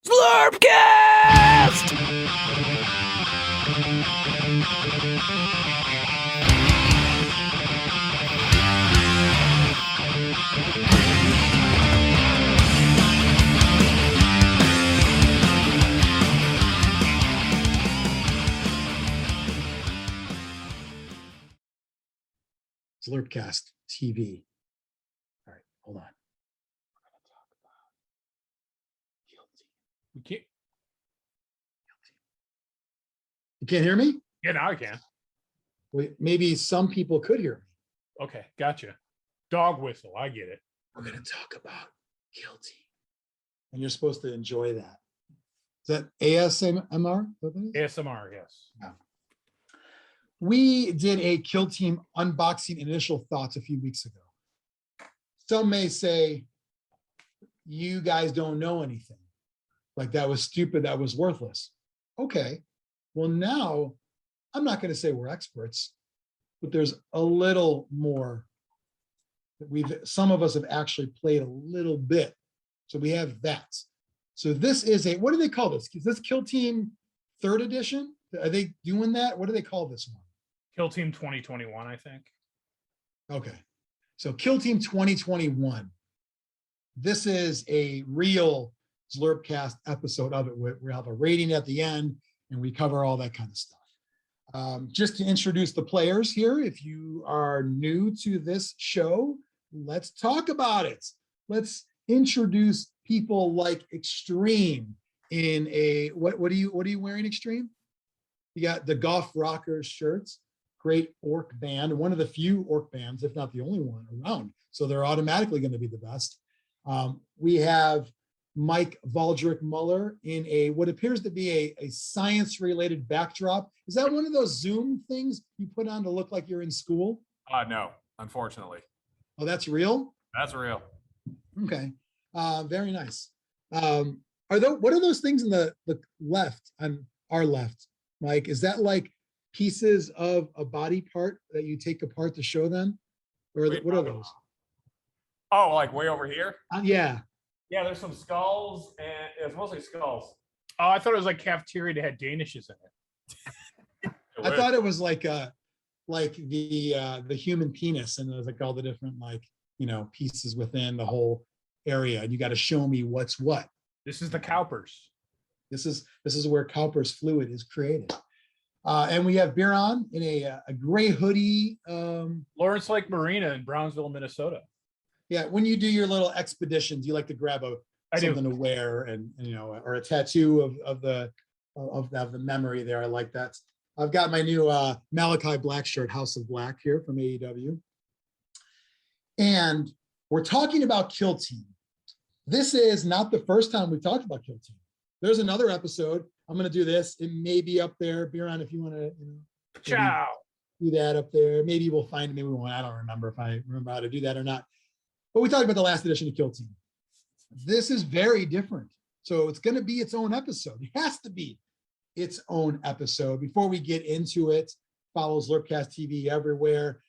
Zlurpcast! Zlurpcast TV. All right, hold on. We're going to talk about guilty. You can't. You can't hear me? Yeah, now I can. Wait, maybe some people could hear me. Okay, gotcha. Dog whistle. I get it. We're going to talk about guilty. And you're supposed to enjoy that. Is that ASMR? ASMR, yes. Yeah. We did a Kill Team unboxing initial thoughts a few weeks ago. Some may say, you guys don't know anything. Like that was stupid, that was worthless. Okay, well now, I'm not gonna say we're experts, but there's a little more that some of us have actually played a little bit. So we have that. So this is what do they call this? Is this Kill Team 3rd edition? Are they doing that? What do they call this one? Kill Team 2021, I think. Okay, so Kill Team 2021. This is a real Zlurpcast episode of it. We have a rating at the end and we cover all that kind of stuff. Just to introduce the players here, if you are new to this show, let's talk about it. Let's introduce people like Xtreme in a, what are you wearing, Xtreme? You got the Golf Rockers shirts. Great orc band, one of the few orc bands, if not the only one around. So they're automatically going to be the best. We have Mike Valdric Muller in a what appears to be a science-related backdrop. Is that one of those Zoom things you put on to look like you're in school? No, unfortunately. Oh, that's real? That's real. Okay, very nice. What are those things in the left, on our left, Mike? Is that like pieces of a body part that you take apart to show them? Or what are those? Oh, like way over here? Yeah. Yeah, there's some skulls, and it's mostly skulls. Oh, I thought it was like cafeteria that had Danishes in it. I thought it was like the human penis, and there's like all the different pieces within the whole area, and you got to show me what's what. This is the Cowpers. This is where Cowper's fluid is created. And we have Biran in a gray hoodie. Lawrence Lake Marina in Brownsville, Minnesota. Yeah, when you do your little expeditions, you like to grab something to wear, and or a tattoo of the memory there. I like that. I've got my new Malachi Black shirt, House of Black, here from AEW. And we're talking about Kill Team. This is not the first time we've talked about Kill Team. There's another episode. I'm going to do this. It may be up there. Biran, if you want to Ciao. do that up there. Maybe we'll find it. Maybe we won't. I don't remember if I remember how to do that or not. But we talked about the last edition of Kill Team. This is very different. So it's going to be its own episode. It has to be its own episode. Before we get into it, follow Zlurpcast TV everywhere.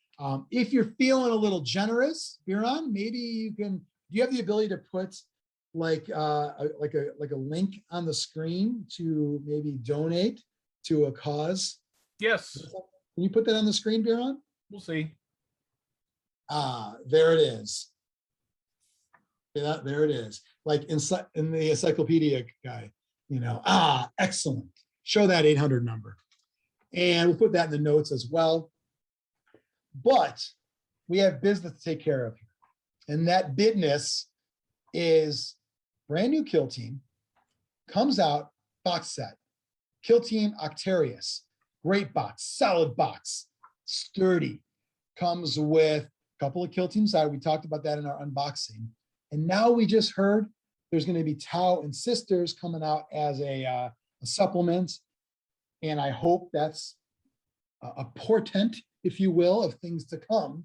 If you're feeling a little generous, Biran, maybe you can. Do you have the ability to put like a link on the screen to maybe donate to a cause? Yes. Can you put that on the screen, Biran? We'll see. There it is. Yeah, there it is. Like in the encyclopedia guy, excellent. Show that 800 number. And we'll put that in the notes as well. But we have business to take care of here. And that business is brand new Kill Team, comes out, box set. Kill Team Octarius, great box, solid box, sturdy. Comes with a couple of Kill Team side. We talked about that in our unboxing. And now we just heard there's going to be Tau and Sisters coming out as a supplement. And I hope that's a portent, if you will, of things to come.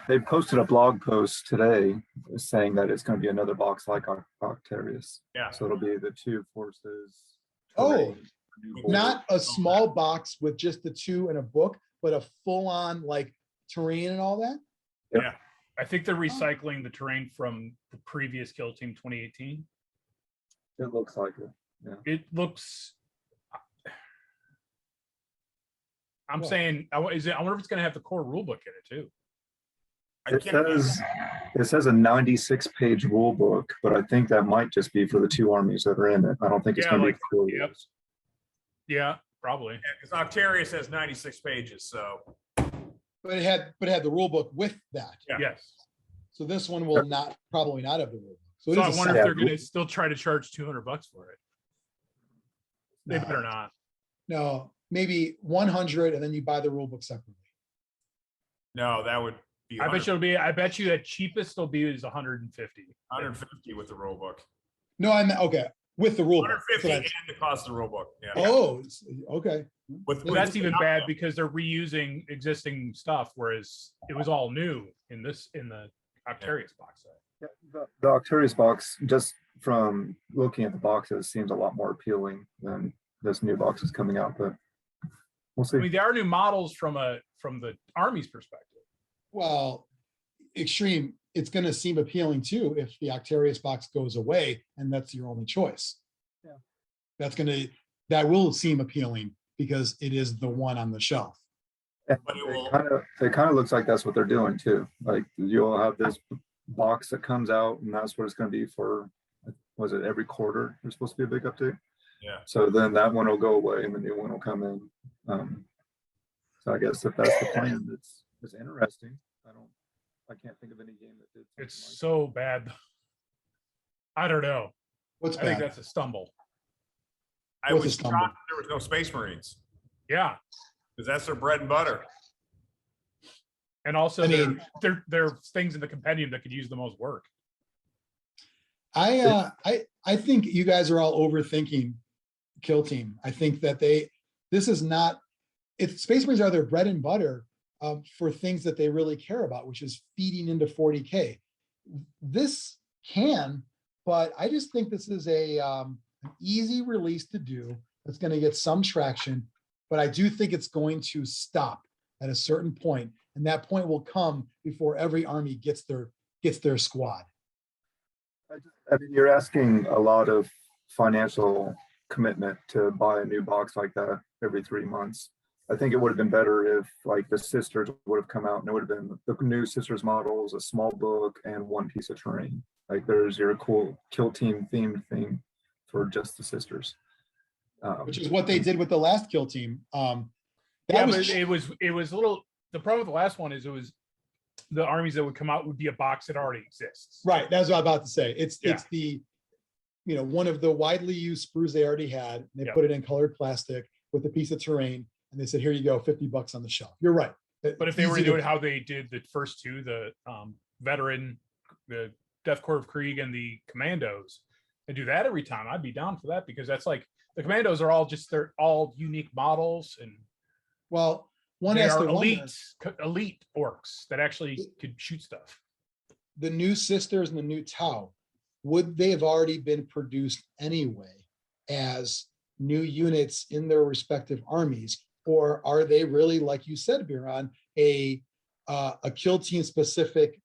They posted a blog post today saying that it's going to be another box like Octarius. Yeah. So it'll be the two forces. Oh, not a small box with just the two and a book, but a full-on like terrain and all that? Yep. Yeah. I think they're recycling the terrain from the previous Kill Team 2018. It looks like it. It looks. I'm Well- saying, I wonder if it's going to have the core rulebook in it too. It says a 96-page rule book, but I think that might just be for the 2 armies that are in it. I don't think it's Yeah, going to like- be for yep. Yeah, probably. Because Octarius has 96 pages, so But it had the rule book with that. Yeah. Yes. So this one will probably not have the rule book. So, So it I is a wonder if separate- they're going to still try to charge $200 for it. They No. better not. No, maybe 100 and then you buy the rule book separately. no, that would be I bet you that cheapest will be is 150. 150 with the rule book. No, I'm okay with the rule book. 150 So and that's- the cost of the rule book. Yeah. Oh, okay. With, Well, that's even bad because they're reusing existing stuff, whereas it was all new in the Octarius box set. Yeah, the Octarius box, just from looking at the boxes, seems a lot more appealing than this new box is coming out, but we'll see. I mean, there are new models from the Army's perspective. Well, Xtreme, it's going to seem appealing too if the Octarius box goes away and that's your only choice. Yeah. That will seem appealing because it is the one on the shelf. And But it will- it kind of looks like that's what they're doing too. Like you'll have this box that comes out and that's what it's going to be for, was it every quarter? There's supposed to be a big update. Yeah. So then that one will go away and the new one will come in. So I guess if that's the plan, it's interesting. I can't think of any game that did. something It's like so bad. I don't know. What's I think bad? that's a stumble. I What's was a stumble? shocked there was no Space Marines Yeah. because that's their bread and butter. And also I mean- there's things in the compendium that could use the most work. I think you guys are all overthinking Kill Team. I think that this is not, Space Marines are their bread and butter for things that they really care about, which is feeding into 40K. This can, but I just think this is an easy release to do. That's going to get some traction, but I do think it's going to stop at a certain point, and that point will come before every army gets their squad. I mean, you're asking a lot of financial commitment to buy a new box like that every 3 months. I think it would have been better if like the sisters would have come out and it would have been the new sisters models, a small book, and 1 piece of terrain. Like there's your cool Kill Team themed thing for just the sisters. Which is what they did with the last Kill Team. Yeah, That but was it was a little. The problem with the last one is it was the armies that would come out would be a box that already exists. right. That's what I'm about to say. It's Yeah. the one of the widely used sprues they already had. And they Yeah. put it in colored plastic with a piece of terrain, and they said, "Here you go, $50 on the shelf." You're right. But if they were to do it how they did the first two, the veteran, the Death Corps of Krieg, and the Commandos, and do that every time, I'd be down for that because that's like the Commandos are they're all unique models and well, one they has are to wonder, elite orcs that actually could shoot stuff. the new sisters and the new Tau, would they have already been produced anyway as new units in their respective armies, or are they really, like you said, Biran, a Kill Team specific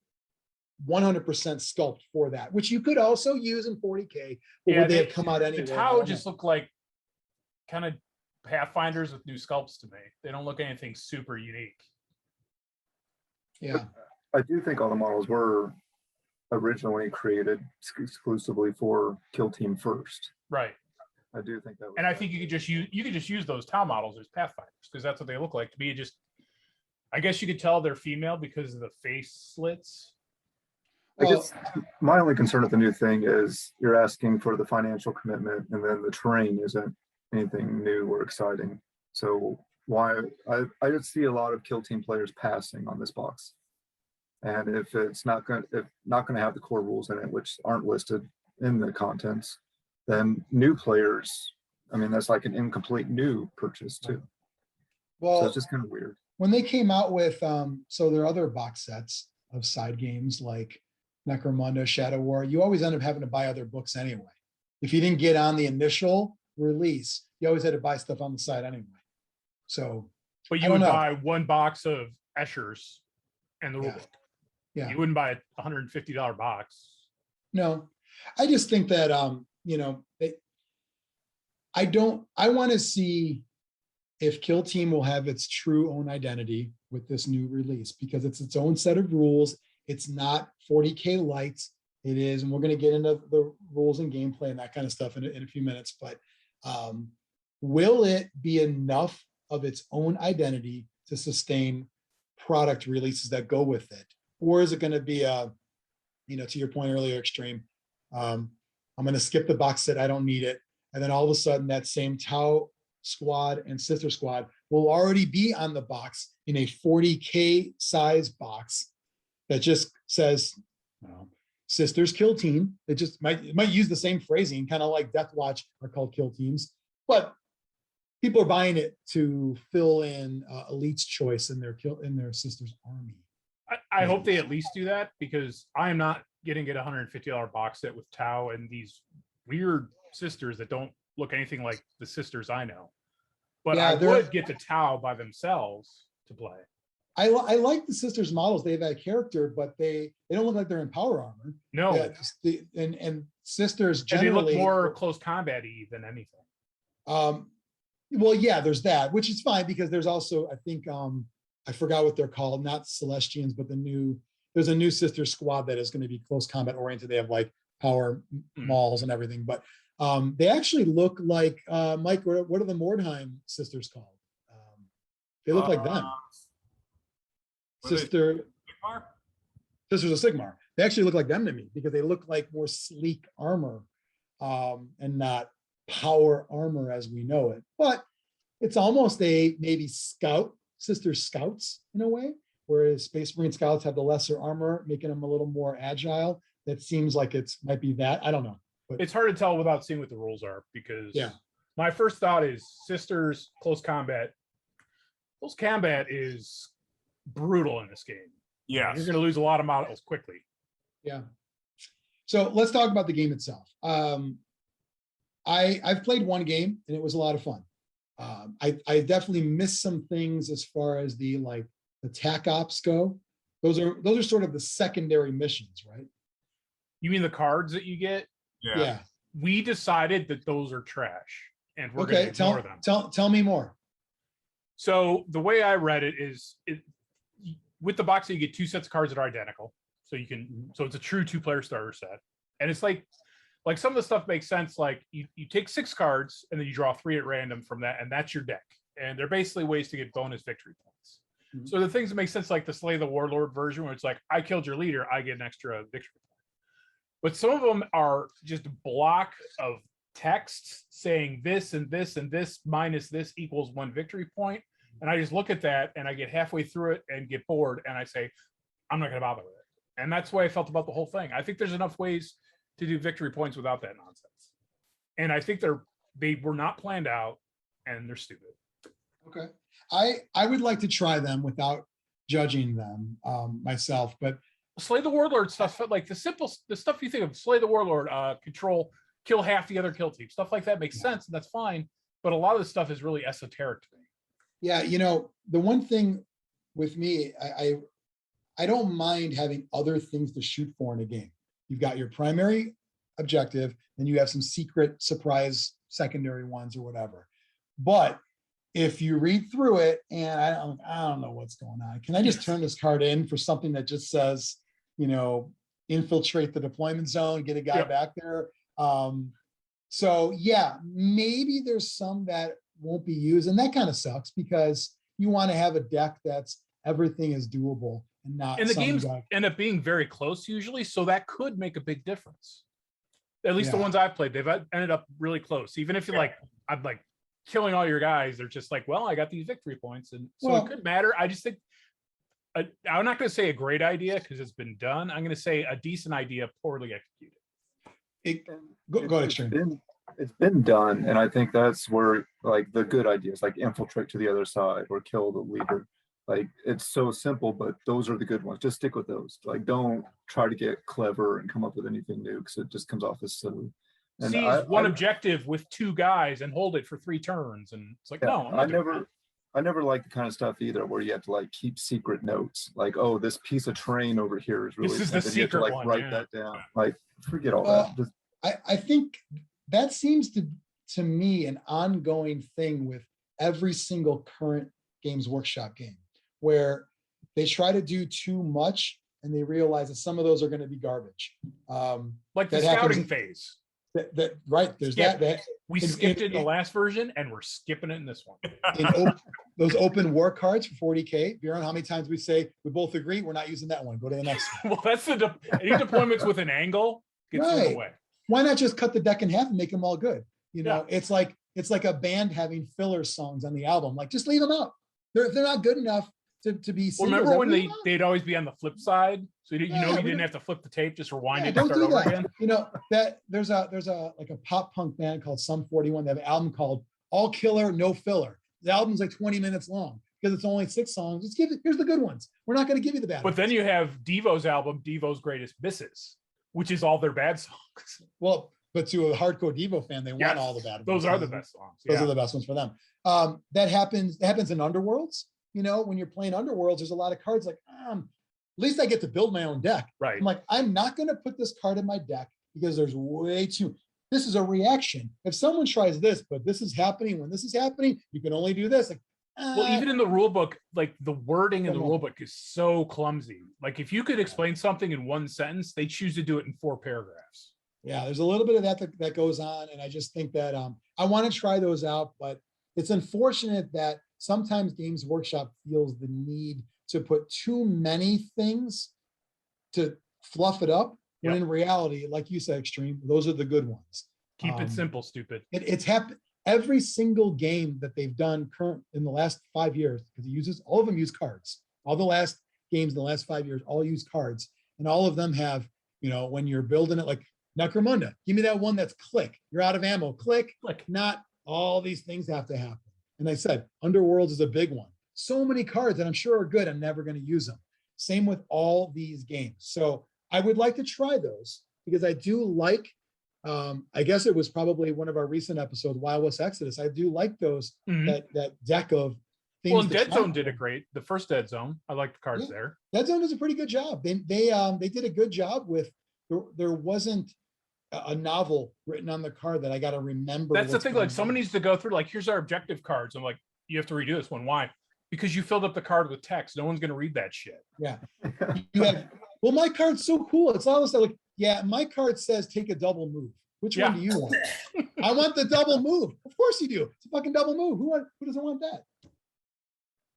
100% sculpt for that, which you could also use in 40K, but Yeah, would they they- have come out anyway? The I Tau don't just know. look like kind of Pathfinders with new sculpts to me. They don't look anything super unique. Yeah, I do think all the models were originally created exclusively for Kill Team first. Right. I do think that was And I think you could just use those Tau models as Pathfinders because that's what they look like to me. I guess you could tell they're female because of the face slits. I well, guess my only concern with the new thing is you're asking for the financial commitment and then the terrain isn't anything new or exciting. So why I would see a lot of Kill Team players passing on this box. And if it's not going to have the core rules in it, which aren't listed in the contents, then new players, I mean, that's like an incomplete new purchase too. So well, it's just kind of weird. when they came out with so there are other box sets of side games like Necromunda, Shadow War, you always end up having to buy other books anyway. If you didn't get on the initial release, you always had to buy stuff on the side anyway. So But I you don't would know. buy one box of Eschers and the Yeah. rulebook. Yeah. You wouldn't buy a $150 box. no, I just think that I want to see if Kill Team will have its true own identity with this new release, because it's its own set of rules. It's not 40K lights. It is, and we're going to get into the rules and gameplay and that kind of stuff in a few minutes, but will it be enough of its own identity to sustain product releases that go with it? Or is it going to be to your point earlier, Xtreme, I'm going to skip the box set, I don't need it. And then all of a sudden that same Tau squad and sister squad will already be on the box in a 40K size box that just says, Sisters Kill Team. It just might use the same phrasing, kind of like Death Watch are called kill teams, but people are buying it to fill in Elite's choice in their sister's army. I hope they at least do that, because I am not getting a $150 box set with Tau and these weird sisters that don't look anything like the sisters I know. But Yeah, I would get the Tau by themselves to play. I like the sisters models. They have that character, but they don't look like they're in power armor. No, Yeah, and sisters and generally they look more close combat-y than anything. Well, yeah, there's that, which is fine, because there's also, I think, I forgot what they're called, not Celestians, but there's a new sister squad that is going to be close combat oriented. They have like power mauls and everything, but they actually look like Mike. What are the Mordheim sisters called? They look like them. Sisters of Sigmar. They actually look like them to me, because they look like more sleek armor and not power armor as we know it. But it's almost a maybe sister scouts in a way, whereas Space Marine scouts have the lesser armor, making them a little more agile. That seems like might be that. I don't know. But It's hard to tell without seeing what the rules are, because my first thought is sisters close combat. Close combat is brutal in this game. Yes. You're going to lose a lot of models quickly. Yeah. So let's talk about the game itself. I've played one game and it was a lot of fun. I definitely missed some things as far as the TAC ops go. Those are sort of the secondary missions, right? You mean the cards that you get? Yeah. We decided that those are trash, and we're Okay. going to ignore them. Tell me more. So the way I read it is, with the box, you get 2 sets of cards that are identical. So so it's a true 2-player starter set. And it's like some of the stuff makes sense. Like you take 6 cards and then you draw 3 at random from that, and that's your deck. And they're basically ways to get bonus victory points. Mm-hmm. So the things that make sense, like the Slay the Warlord version, where it's like, I killed your leader, I get an extra victory point. But some of them are just a block of text saying this and this and this minus this equals 1 victory point. And I just look at that and I get halfway through it and get bored, and I say, I'm not going to bother with it. And that's the way I felt about the whole thing. I think there's enough ways to do victory points without that nonsense. And I think they were not planned out, and they're stupid. Okay. I would like to try them without judging them myself, but Slay the Warlord stuff, like the stuff you think of, Slay the Warlord, kill half the other kill team, stuff like that makes sense, and that's fine. But a lot of this stuff is really esoteric to me. Yeah, the one thing with me, I don't mind having other things to shoot for in a game. You've got your primary objective, and you have some secret surprise secondary ones or whatever. But if you read through it and I don't know what's going on, can I just turn this card in for something that just says, infiltrate the deployment zone, get a guy back there? So yeah, maybe there's some that won't be used, and that kind of sucks, because you want to have a deck that's everything is doable and not. And the games end up being very close usually, so that could make a big difference. At least the ones I've played, they've ended up really close. Even if you're I'm killing all your guys, they're just like, well, I got these victory points, and so it could matter. I just think I'm not going to say a great idea because it's been done. I'm going to say a decent idea, poorly executed. Go ahead, Xtreme. It's been done, and I think that's where the good ideas, like infiltrate to the other side or kill the leader. It's so simple, but those are the good ones. Just stick with those. Don't try to get clever and come up with anything new, because it just comes off as silly. And seize one objective with 2 guys and hold it for 3 turns, and it's like, no, I never liked the kind of stuff either where you have to keep secret notes, oh, this piece of terrain over here is really, this is the secret one, one, write that down. Forget all that. I think that seems to me, an ongoing thing with every single current Games Workshop game, where they try to do too much and they realize that some of those are going to be garbage. Like the that scouting happens- phase. Right, there's Skip. that We in- skipped it in the in- last version, and we're skipping it in this one. those open war cards for 40K. Biran, how many times we say we both agree we're not using that one? Go to the next one. Well, that's any deployments with an angle gets in the Right. way. Why not just cut the deck in half and make them all good? You know, it's like a band having filler songs on the album. Like, just leave them out. If they're not good enough to be Well, singles, remember when leave them out. they'd always be on the flip side, so you Yeah, you we didn't have to flip the tape, just rewind Yeah, it and don't start do over that. again. You know, that there's a like a pop punk band called Sum 41. They have an album called All Killer, No Filler. The album's like 20 minutes long because it's only 6 songs. Let's here's the good ones. We're not going to give you the bad But then ones. you have Devo's album, Devo's Greatest Misses, which is all their bad songs. Well, but to a hardcore Devo fan, they want Yes, all the bad ones. Those are the best songs. Those Yeah. are the best ones for them. That happens in Underworlds. You know, when you're playing Underworlds, there's a lot of cards like, at least I get to build my own deck. Right. I'm like, I'm not going to put this card in my deck because there's way too. This is a reaction. If someone tries this, but this is happening when this is happening, you can only do this. Like, Well, even in the rule book, like the wording in the Come on. rule book is so clumsy. Like if you could explain something in one sentence, they choose to do it in 4 paragraphs. yeah, there's a little bit of that goes on, and I just think that I want to try those out, but it's unfortunate that sometimes Games Workshop feels the need to put too many things to fluff it up, when Yep. in reality, like you said, Xtreme, those are the good ones. Keep Um, it simple, stupid. It's happened every single game that they've done current in the last 5 years, because all of them use cards. All the last games in the last 5 years all use cards, and all of them have, you know, when you're building it, like Necromunda, give me that one that's click. You're out of ammo, click. Click. Not all these things have to happen. And I said, Underworlds is a big one. So many cards that I'm sure are good. I'm never going to use them. Same with all these games. So I would like to try those because I do like, I guess it was probably one of our recent episodes, Wild West Exodus. I do like those, Mhm. that deck of things. Well, and to Dead try. Zone did it great. The first Dead Zone, I liked the cards Yeah. there. Dead Zone does a pretty good job. They did a good job with, there wasn't a novel written on the card that I got to remember. That's the what's thing. going Like someone on. needs to go through, like, here's our objective cards. I'm like, you have to redo this one. Why? Because you filled up the card with text. No one's going to read that shit. You have, well, my card's so cool. It's almost like, yeah, my card says take a double move. Which one Yeah. do you want? I want the double move. Of course you do. It's a fucking double move. Who doesn't want that?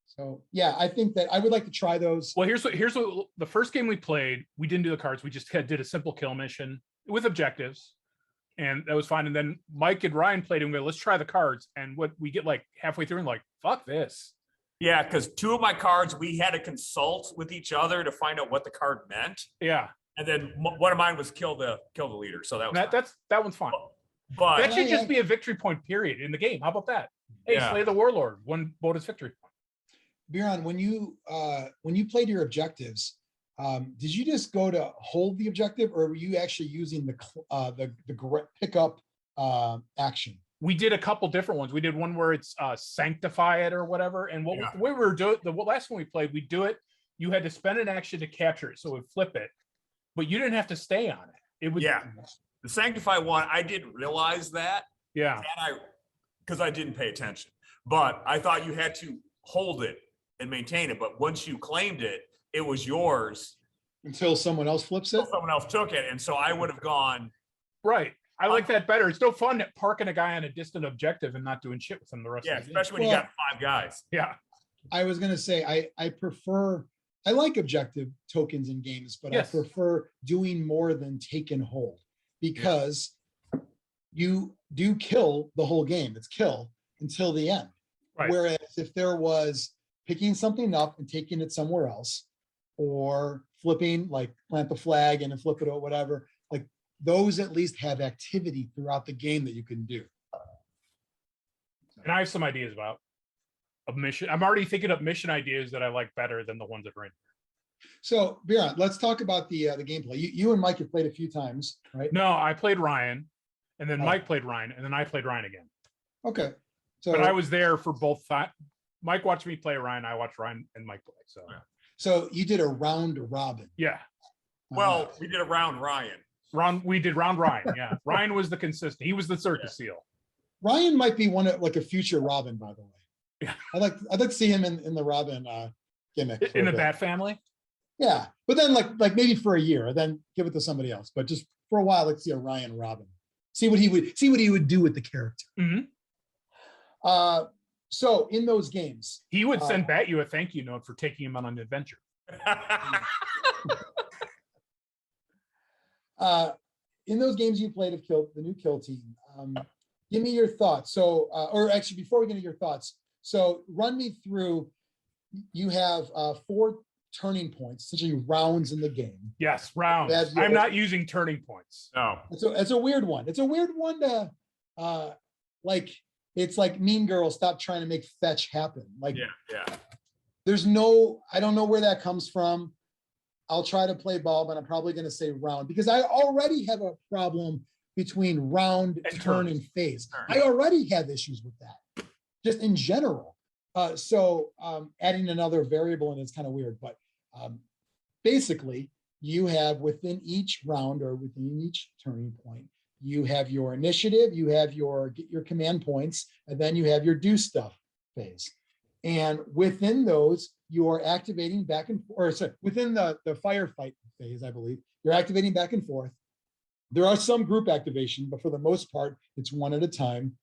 So yeah, I think that I would like to try those. Well, here's what the first game we played, we didn't do the cards. We just did a simple kill mission with objectives. And that was fine. And then Mike and Ryan played and we go, let's try the cards. And what we get like halfway through and like, fuck this. Yeah, because 2 of my cards, we had to consult with each other to find out what the card meant. Yeah. And then one of mine was kill the leader. So that was fine. That one's fine. But That should Yeah. just be a victory point period in the game. How about that? Hey, Yeah. slay the warlord, 1 bonus victory point. Biran, when you played your objectives, did you just go to hold the objective, or were you actually using the pickup action? We did a couple different ones. We did one where it's sanctify it or whatever. And what Yeah. the way we were doing, the last one we played, we do it. You had to spend an action to capture it, so it would flip it, but you didn't have to stay on it. It would, Yeah. the Sanctify one, I didn't realize that. yeah. Because I didn't pay attention. But I thought you had to hold it and maintain it. But once you claimed it, it was yours. Until someone else flips it. Someone else took it. And so I would have gone, Right. I like that better. It's no fun parking a guy on a distant objective and not doing shit with him the rest yeah, of the game. especially when you got 5 guys. Yeah. I was gonna say I like objective tokens in games, but Yes. I prefer doing more than take and hold, because you do kill the whole game. It's kill until the end. Right. Whereas if there was picking something up and taking it somewhere else, or flipping, like plant the flag and then flip it or whatever, like those at least have activity throughout the game that you can do. And I have some ideas about a mission. I'm already thinking of mission ideas that I like better than the ones that are in. So Biran, let's talk about the gameplay. You and Mike have played a few times, right? No, I played Ryan, and then Oh. Mike played Ryan, and then I played Ryan again. Okay. So But I was there for both. Mike watched me play Ryan. I watched Ryan and Mike play. So Yeah. So you did a round robin. yeah, Well, we did a round Ryan. we did round Ryan. Yeah, Ryan was the consistent. He was the circus seal. Ryan might be one of like a future Robin, by the way. Yeah. I'd like to see him in the Robin gimmick. for In a the bit. Bat family. Yeah, but then like maybe for a year, then give it to somebody else. But just for a while, let's see a Ryan Robin. See what he would do with the character. Mhm. So in those games, He would send Bat you a thank you note for taking him on an adventure. in those games you played of the new Kill Team, give me your thoughts. So, or actually, before we get into your thoughts, so run me through. You have 4 turning points, essentially rounds in the game. Yes, rounds. That's- I'm not using turning points. No. It's a weird one. It's a weird one to like. It's like Mean Girls, stop trying to make fetch happen. Like, Yeah. I don't know where that comes from. I'll try to play ball, but I'm probably going to say round because I already have a problem between round, And turn, turn. and phase. Turn. I already have issues with that, just in general. So adding another variable in is kind of weird, but basically you have within each round or within each turning point, you have your initiative, you have your get your command points, and then you have your do stuff phase. And within those, you are activating back and forth, or sorry, within the firefight phase, I believe, you're activating back and forth. There are some group activation, but for the most part, it's one at a time.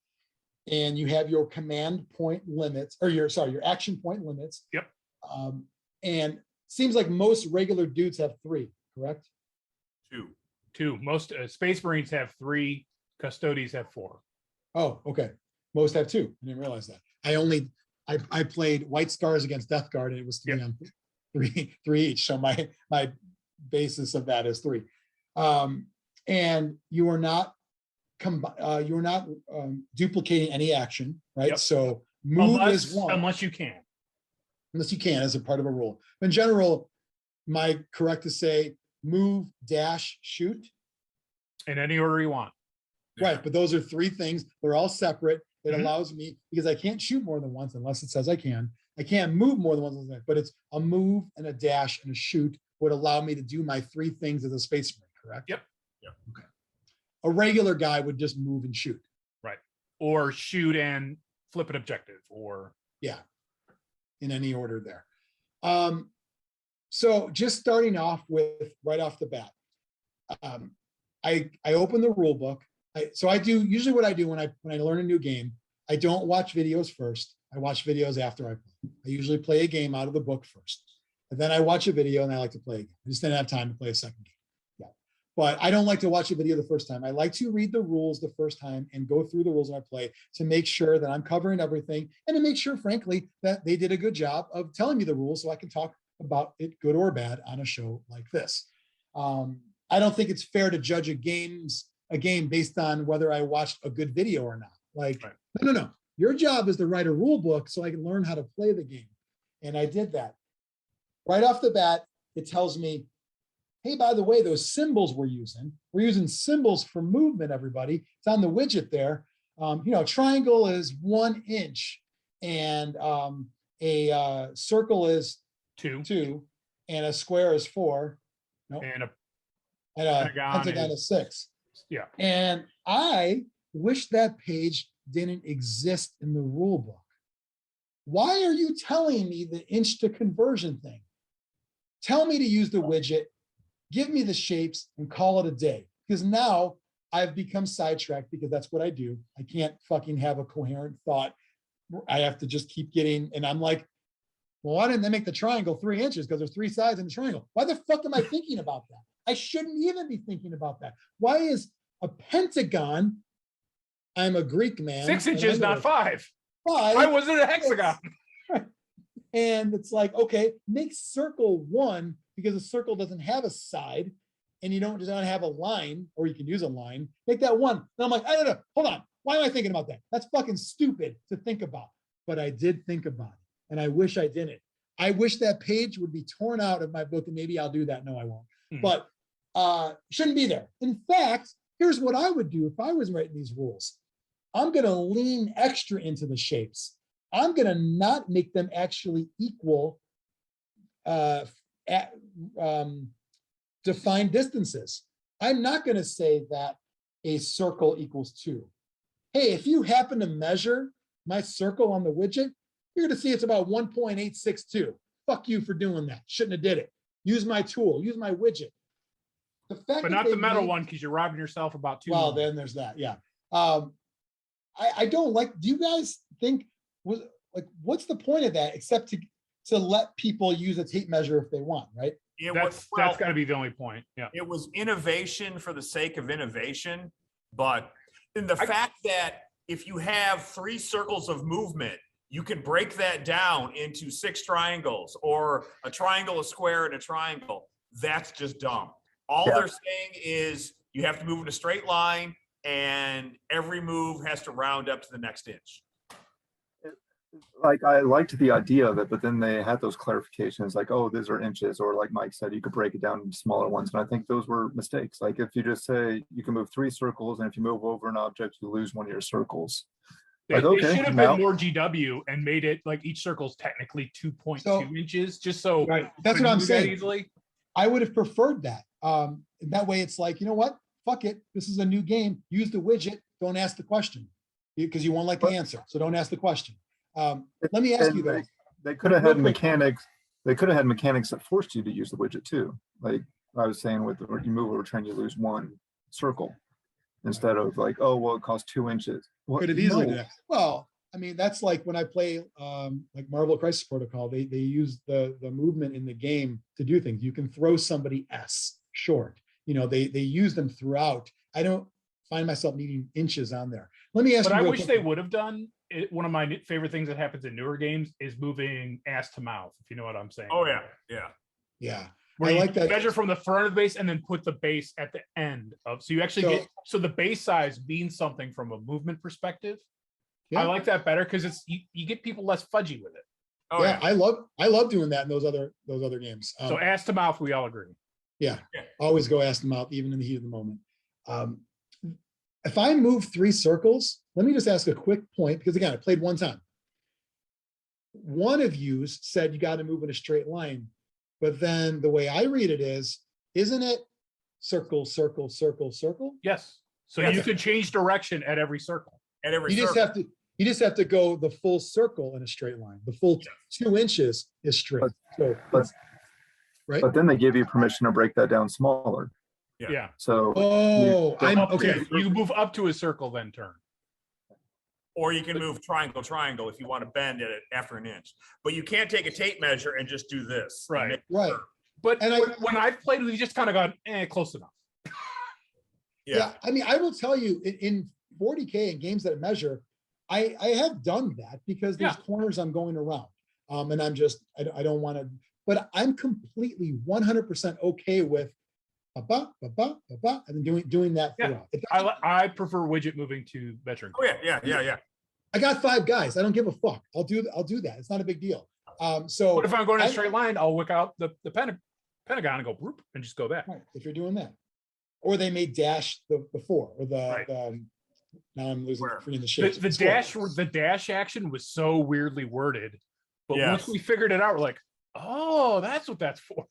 And you have your command point limits, or your action point limits. Yep. And seems like most regular dudes have 3, correct? 2. Most Space Marines have 3, Custodies have 4. Oh, okay. Most have 2. I didn't realize that. I played White Scars against Death Guard, and it was 3 Yep. on 3 each. So my basis of that is 3. And you are not duplicating any action, right? Yep. So move is one, Unless you can. unless you can as a part of a rule. In general, am I correct to say move, dash, shoot? In any order you want. Right, but those are 3 things. They're all separate. It Mhm. allows me, because I can't shoot more than once unless it says I can. I can't move more than once, but it's a move and a dash and a shoot would allow me to do my 3 things as a Space Marine, correct? Yep. Okay. A regular guy would just move and shoot. Or shoot and flip an objective, or Yeah, in any order there. So just starting off with right off the bat, I open the rule book. So I do usually what I do when I learn a new game. I don't watch videos first. I watch videos after I play. I usually play a game out of the book first, and then I watch a video and I like to play a game. I just didn't have time to play a second game. Yeah, but I don't like to watch a video the first time. I like to read the rules the first time and go through the rules when I play to make sure that I'm covering everything and to make sure, frankly, that they did a good job of telling me the rules so I can talk about it, good or bad, on a show like this. I don't think it's fair to judge a game based on whether I watched a good video or not. Like, Right. no. Your job is to write a rule book so I can learn how to play the game. And I did that. Right off the bat, it tells me, hey, by the way, those symbols we're using symbols for movement, everybody. It's on the widget there. Triangle is 1 inch and a circle is 2. and a square is 4. Nope. And a And a Pentagon pentagon is- is 6. yeah. And I wish that page didn't exist in the rule book. Why are you telling me the inch to conversion thing? Tell me to use the widget, give me the shapes, and call it a day. Because now I've become sidetracked because that's what I do. I can't fucking have a coherent thought. I have to just keep getting, and I'm like, well, why didn't they make the triangle 3 inches? Because there's 3 sides in the triangle. Why the fuck am I thinking about that? I shouldn't even be thinking about that. Why is a pentagon? I'm a Greek man. 6 and inches, I know not 5. 5. Why was it a hexagon? And it's like, okay, make circle 1 because a circle doesn't have a side and you don't have a line, or you can use a line. Make that 1. And I'm like, I don't know. Hold on. Why am I thinking about that? That's fucking stupid to think about. But I did think about it. And I wish I didn't. I wish that page would be torn out of my book, and maybe I'll do that. No, I won't. But shouldn't be there. In fact, here's what I would do if I was writing these rules. I'm going to lean extra into the shapes. I'm going to not make them actually equal defined distances. I'm not going to say that a circle equals 2. hey, if you happen to measure my circle on the widget, you're gonna see it's about 1.862. Fuck you for doing that. Shouldn't have did it. Use my tool, use my widget. The fact But that not they the metal made- one, because you're robbing yourself about 2. Well, then there's that, yeah. I don't like, do you guys think, what's the point of that except to let people use a tape measure if they want, right? that's well, got to be the only point. Yeah. it was innovation for the sake of innovation, but in the fact that if you have 3 circles of movement, you can break that down into 6 triangles or a triangle, a square, and a triangle. That's just dumb. All Yeah. they're saying is you have to move in a straight line and every move has to round up to the next inch. Like, I liked the idea of it, but then they had those clarifications like, oh, these are inches, or like Mike said, you could break it down into smaller ones. And I think those were mistakes. Like, if you just say you can move 3 circles, and if you move over an object, you lose one of your circles. They, Like, they okay, should have now- been more GW and made it like each circle's technically 2.2 So- inches, just so Right, that's couldn't what I'm do that saying. easily. I would have preferred that. That way it's like, you know what? Fuck it. This is a new game. Use the widget. Don't ask the question because you won't like the answer. So don't ask the question. Let me ask And you though. they could have real had quick. mechanics. They could have had mechanics that forced you to use the widget too. Like I was saying, with you move over train, you lose 1 circle instead of like, oh, well, it costs 2 inches. Well, Could have easily no. done that. Well, I mean, that's like when I play like Marvel Crisis Protocol, they use the movement in the game to do things. You can throw somebody S short. You know, they use them throughout. I don't find myself needing inches on there. Let me ask But you. I real wish quick. they would have done it. One of my favorite things that happens in newer games is moving ass to mouth, if you know what I'm saying. Oh yeah, yeah. Yeah. Where I you like that. measure from the front of the base and then put the base at the end of, so you actually get, so the base size means something from a movement perspective. Yeah. I like that better because it's, you get people less fudgy with it. Oh yeah, yeah. I love doing that in those other games. So ass to mouth, we all agree. Yeah, Yeah. always go ask them out, even in the heat of the moment. If I move 3 circles, let me just ask a quick point, because again, I played one time. One of you said you got to move in a straight line, but then the way I read it is, isn't it circle, circle, circle, circle? Yes. So Yeah. you could change direction at every circle. At every You just circle. have to go the full circle in a straight line. The full 2 inches is straight. So, But right? but then they give you permission to break that down smaller. Yeah. Yeah. So Oh, I'm Up to- okay. You move up to a circle, then turn. Or you can move triangle, triangle if you want to bend it after an inch. But you can't take a tape measure and just do this. and Right. make- Right. But And when I've played, we've just kind of gone, close enough. Yeah, I mean, I will tell you in 40K and games that measure, I have done that because there's Yeah. corners I'm going around. And I'm just, I don't want to, but I'm completely 100% okay with ba and then doing that Yeah. throughout. I prefer widget moving to measuring. Oh yeah. I got 5 guys. I don't give a fuck. I'll do that. It's not a big deal. So But if I'm going in I- a straight line, I'll whip out the pentagon and go whoop, and just go back. right, if you're doing that, or they may dash the 4 or Right. now I'm losing Where? the The, shapes. the dash action was so weirdly worded, but once Yes. we figured it out, we're like, oh, that's what that's for.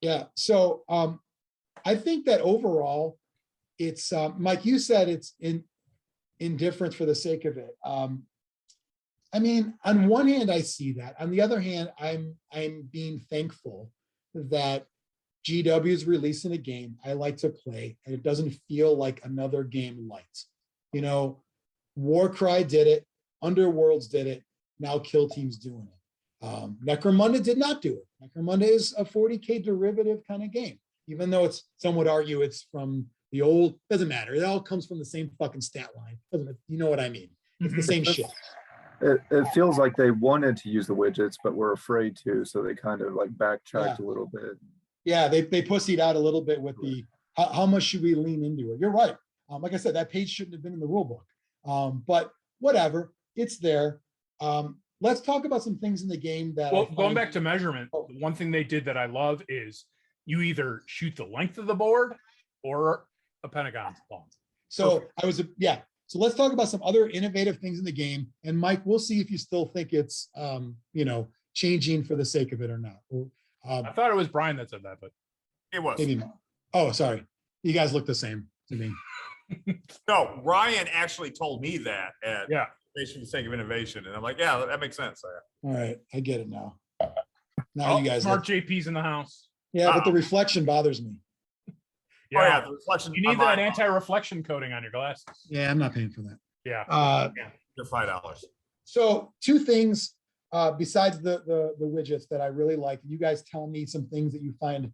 Yeah, so I think that overall, it's Mike, you said it's indifference for the sake of it. I mean, on one hand, I see that. On the other hand, I'm being thankful that GW is releasing a game I like to play, and it doesn't feel like another game light. You know, Warcry did it, Underworlds did it, now Kill Team's doing it. Necromunda did not do it. Necromunda is a 40K derivative kind of game, even though some would argue it's from the old, doesn't matter. It all comes from the same fucking stat line. You know what I mean? It's the Mhm. same shit. it feels like they wanted to use the widgets, but were afraid to, so they kind of like backtracked a little bit. Yeah, they pussied out a little bit with the how much should we lean into it? You're right. Like I said, that page shouldn't have been in the rule book. But whatever, it's there. Let's talk about some things in the game that. Well, going back to measurement, Oh. the one thing they did that I love is you either shoot the length of the board or a pentagon long. So So let's talk about some other innovative things in the game. And Mike, we'll see if you still think it's changing for the sake of it or not. Or, I thought it was Brian that said that, but It was. maybe not. Oh, sorry. You guys look the same to me. No, Ryan actually told me that at Yeah. Innovation for the Sake of Innovation. And I'm like, yeah, that makes sense. All right, I get it now. Now Oh, you guys. smart JP's in the house. Yeah, but the reflection bothers me. Oh, yeah, the reflection. You need that anti-reflection coating on your glasses. Yeah, I'm not paying for that. Yeah. They're $5. So two things besides the widgets that I really like. You guys tell me some things that you find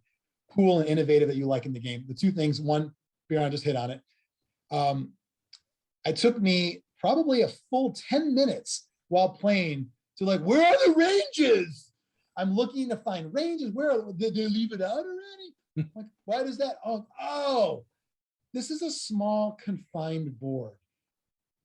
cool and innovative that you like in the game. The two things, one, Biran just hit on it. It took me probably a full 10 minutes while playing to like, where are the ranges? I'm looking to find ranges. Where did they leave it out already? Like, why does that? Oh, this is a small confined board.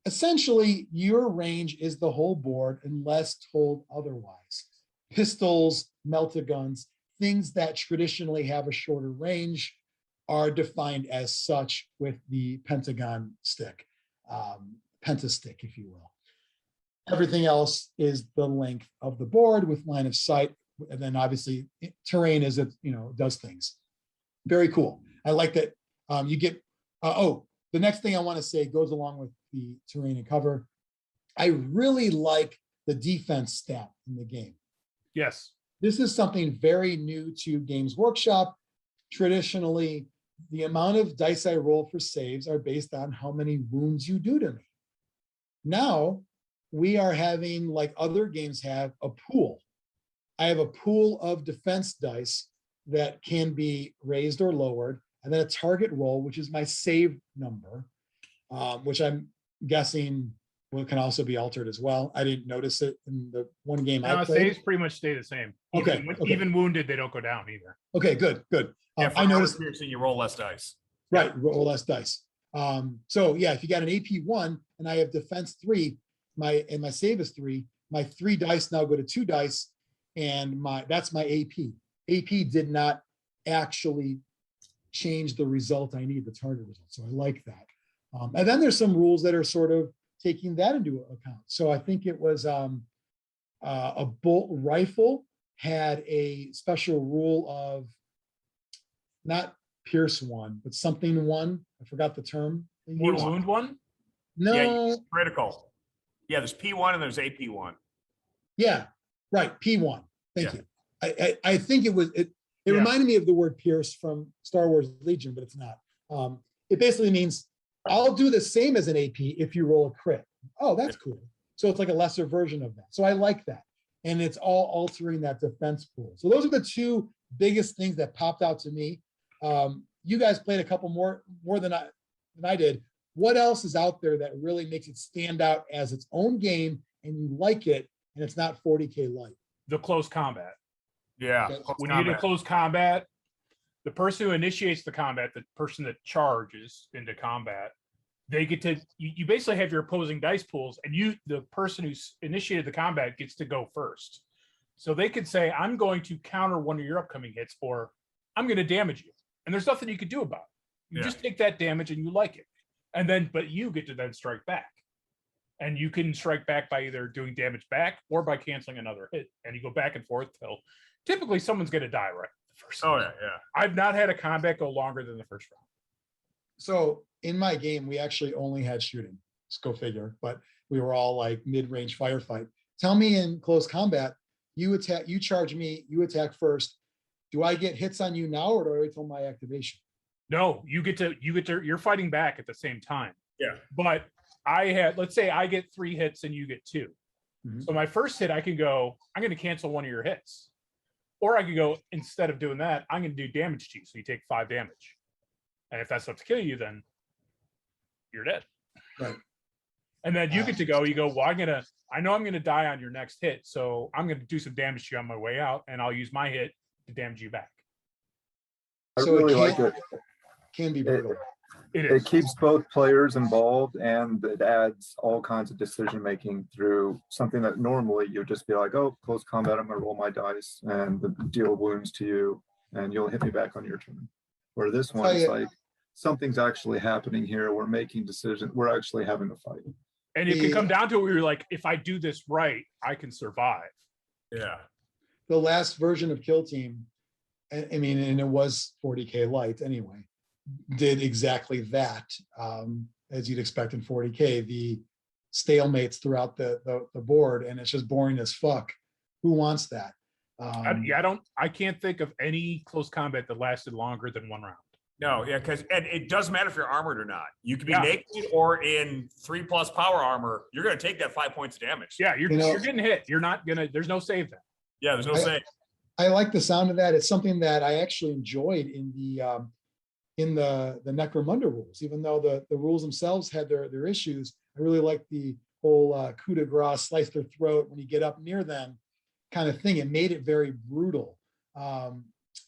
Essentially, your range is the whole board unless told otherwise. Pistols, melta-guns, things that traditionally have a shorter range are defined as such with the pentagon stick, pentastick, if you will. Everything else is the length of the board with line of sight. And then obviously terrain is, does things. Very cool. I like that you get, the next thing I want to say goes along with the terrain and cover. I really like the defense stat in the game. Yes. This is something very new to Games Workshop. Traditionally, the amount of dice I roll for saves are based on how many wounds you do to me. Now, we are having, like other games have, a pool. I have a pool of defense dice that can be raised or lowered, and then a target roll, which is my save number, which I'm guessing can also be altered as well. I didn't notice it in the one game I played. Saves pretty much stay the same. Even wounded, they don't go down either. Okay, good. Yeah, I noticed you roll less dice. Right, roll less dice. So yeah, if you got an AP 1 and I have defense 3, my save is 3, my 3 dice now go to 2 dice, and that's my AP. AP did not actually change the result I need, the target result. So I like that. And then there's some rules that are sort of taking that into account. So I think it was a bolt rifle had a special rule of not pierce 1, but something 1. I forgot the term. Wound 1? No. Yeah, critical. Yeah, there's P1 and there's AP1. Yeah, right. P1. Thank you. I think it reminded me of the word pierce from Star Wars Legion, but it's not. It basically means I'll do the same as an AP if you roll a crit. Oh, that's cool. So it's like a lesser version of that. So I like that. And it's all altering that defense pool. So those are the two biggest things that popped out to me. You guys played a couple more than I did. What else is out there that really makes it stand out as its own game and you like it and it's not 40K light? The close combat. Yeah. When you get a close combat, the person who initiates the combat, the person that charges into combat, they get to, you basically have your opposing dice pools, and the person who's initiated the combat gets to go first. So they could say, I'm going to counter one of your upcoming hits, or I'm going to damage you. And there's nothing you could do about it. You just take that damage and you like it. And then, but you get to then strike back. And you can strike back by either doing damage back or by canceling another hit. And you go back and forth till typically someone's going to die right the first time. Yeah. I've not had a combat go longer than the first round. So in my game, we actually only had shooting. Just go figure. But we were all like mid-range firefight. Tell me in close combat, you attack, you charge me, you attack first. Do I get hits on you now, or do I wait till my activation? No, you're fighting back at the same time. Yeah. But let's say I get 3 hits and you get 2. Mm-hmm. So my first hit, I can go, I'm going to cancel one of your hits. Or I could go, instead of doing that, I'm going to do damage to you. So you take 5 damage. And if that's enough to kill you, then you're dead. Right. And then you get to go, you go, well, I know I'm going to die on your next hit. So I'm going to do some damage to you on my way out, and I'll use my hit to damage you back. I So really like it. Can be brutal. It keeps both players involved, and it adds all kinds of decision making through something that normally you'd just be like, oh, close combat, I'm going to roll my dice and deal wounds to you, and you'll hit me back on your turn. Where this one is like, something's actually happening here. We're making decisions. We're actually having a fight. And it can come down to it where you're like, if I do this right, I can survive. Yeah. The last version of Kill Team, I mean, and it was 40K light anyway, did exactly that, as you'd expect in 40K. The stalemates throughout the board, and it's just boring as fuck. Who wants that? I can't think of any close combat that lasted longer than 1 round. No, yeah, because and it doesn't matter if you're armored or not. You can be Yeah. naked or in 3+ power armor. You're going to take that 5 points of damage. Yeah, you're getting hit. You're not gonna. There's no save then. Yeah, there's no save. I like the sound of that. It's something that I actually enjoyed in the Necromunda rules, even though the rules themselves had their issues. I really like the whole coup de grace, slice their throat when you get up near them kind of thing. It made it very brutal.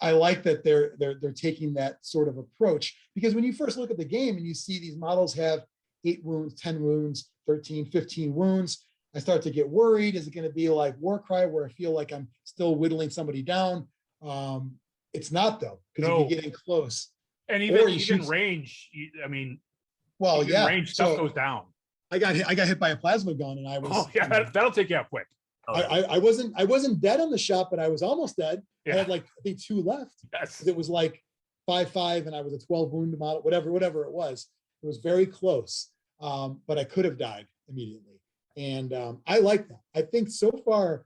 I like that they're taking that sort of approach, because when you first look at the game and you see these models have 8 wounds, 10 wounds, 13, 15 wounds, I start to get worried. Is it going to be like Warcry, where I feel like I'm still whittling somebody down? It's not, though, because if you're getting close. And even range, well, yeah, range stuff goes down. I got hit by a plasma gun, and I was. Oh yeah, that'll take you out quick. I wasn't dead on the shot, but I was almost dead. Yeah. I had like, I think 2 left. Yes. It was like 5/5, and I was a 12 wound model, whatever it was. It was very close, but I could have died immediately. And I like that. I think so far,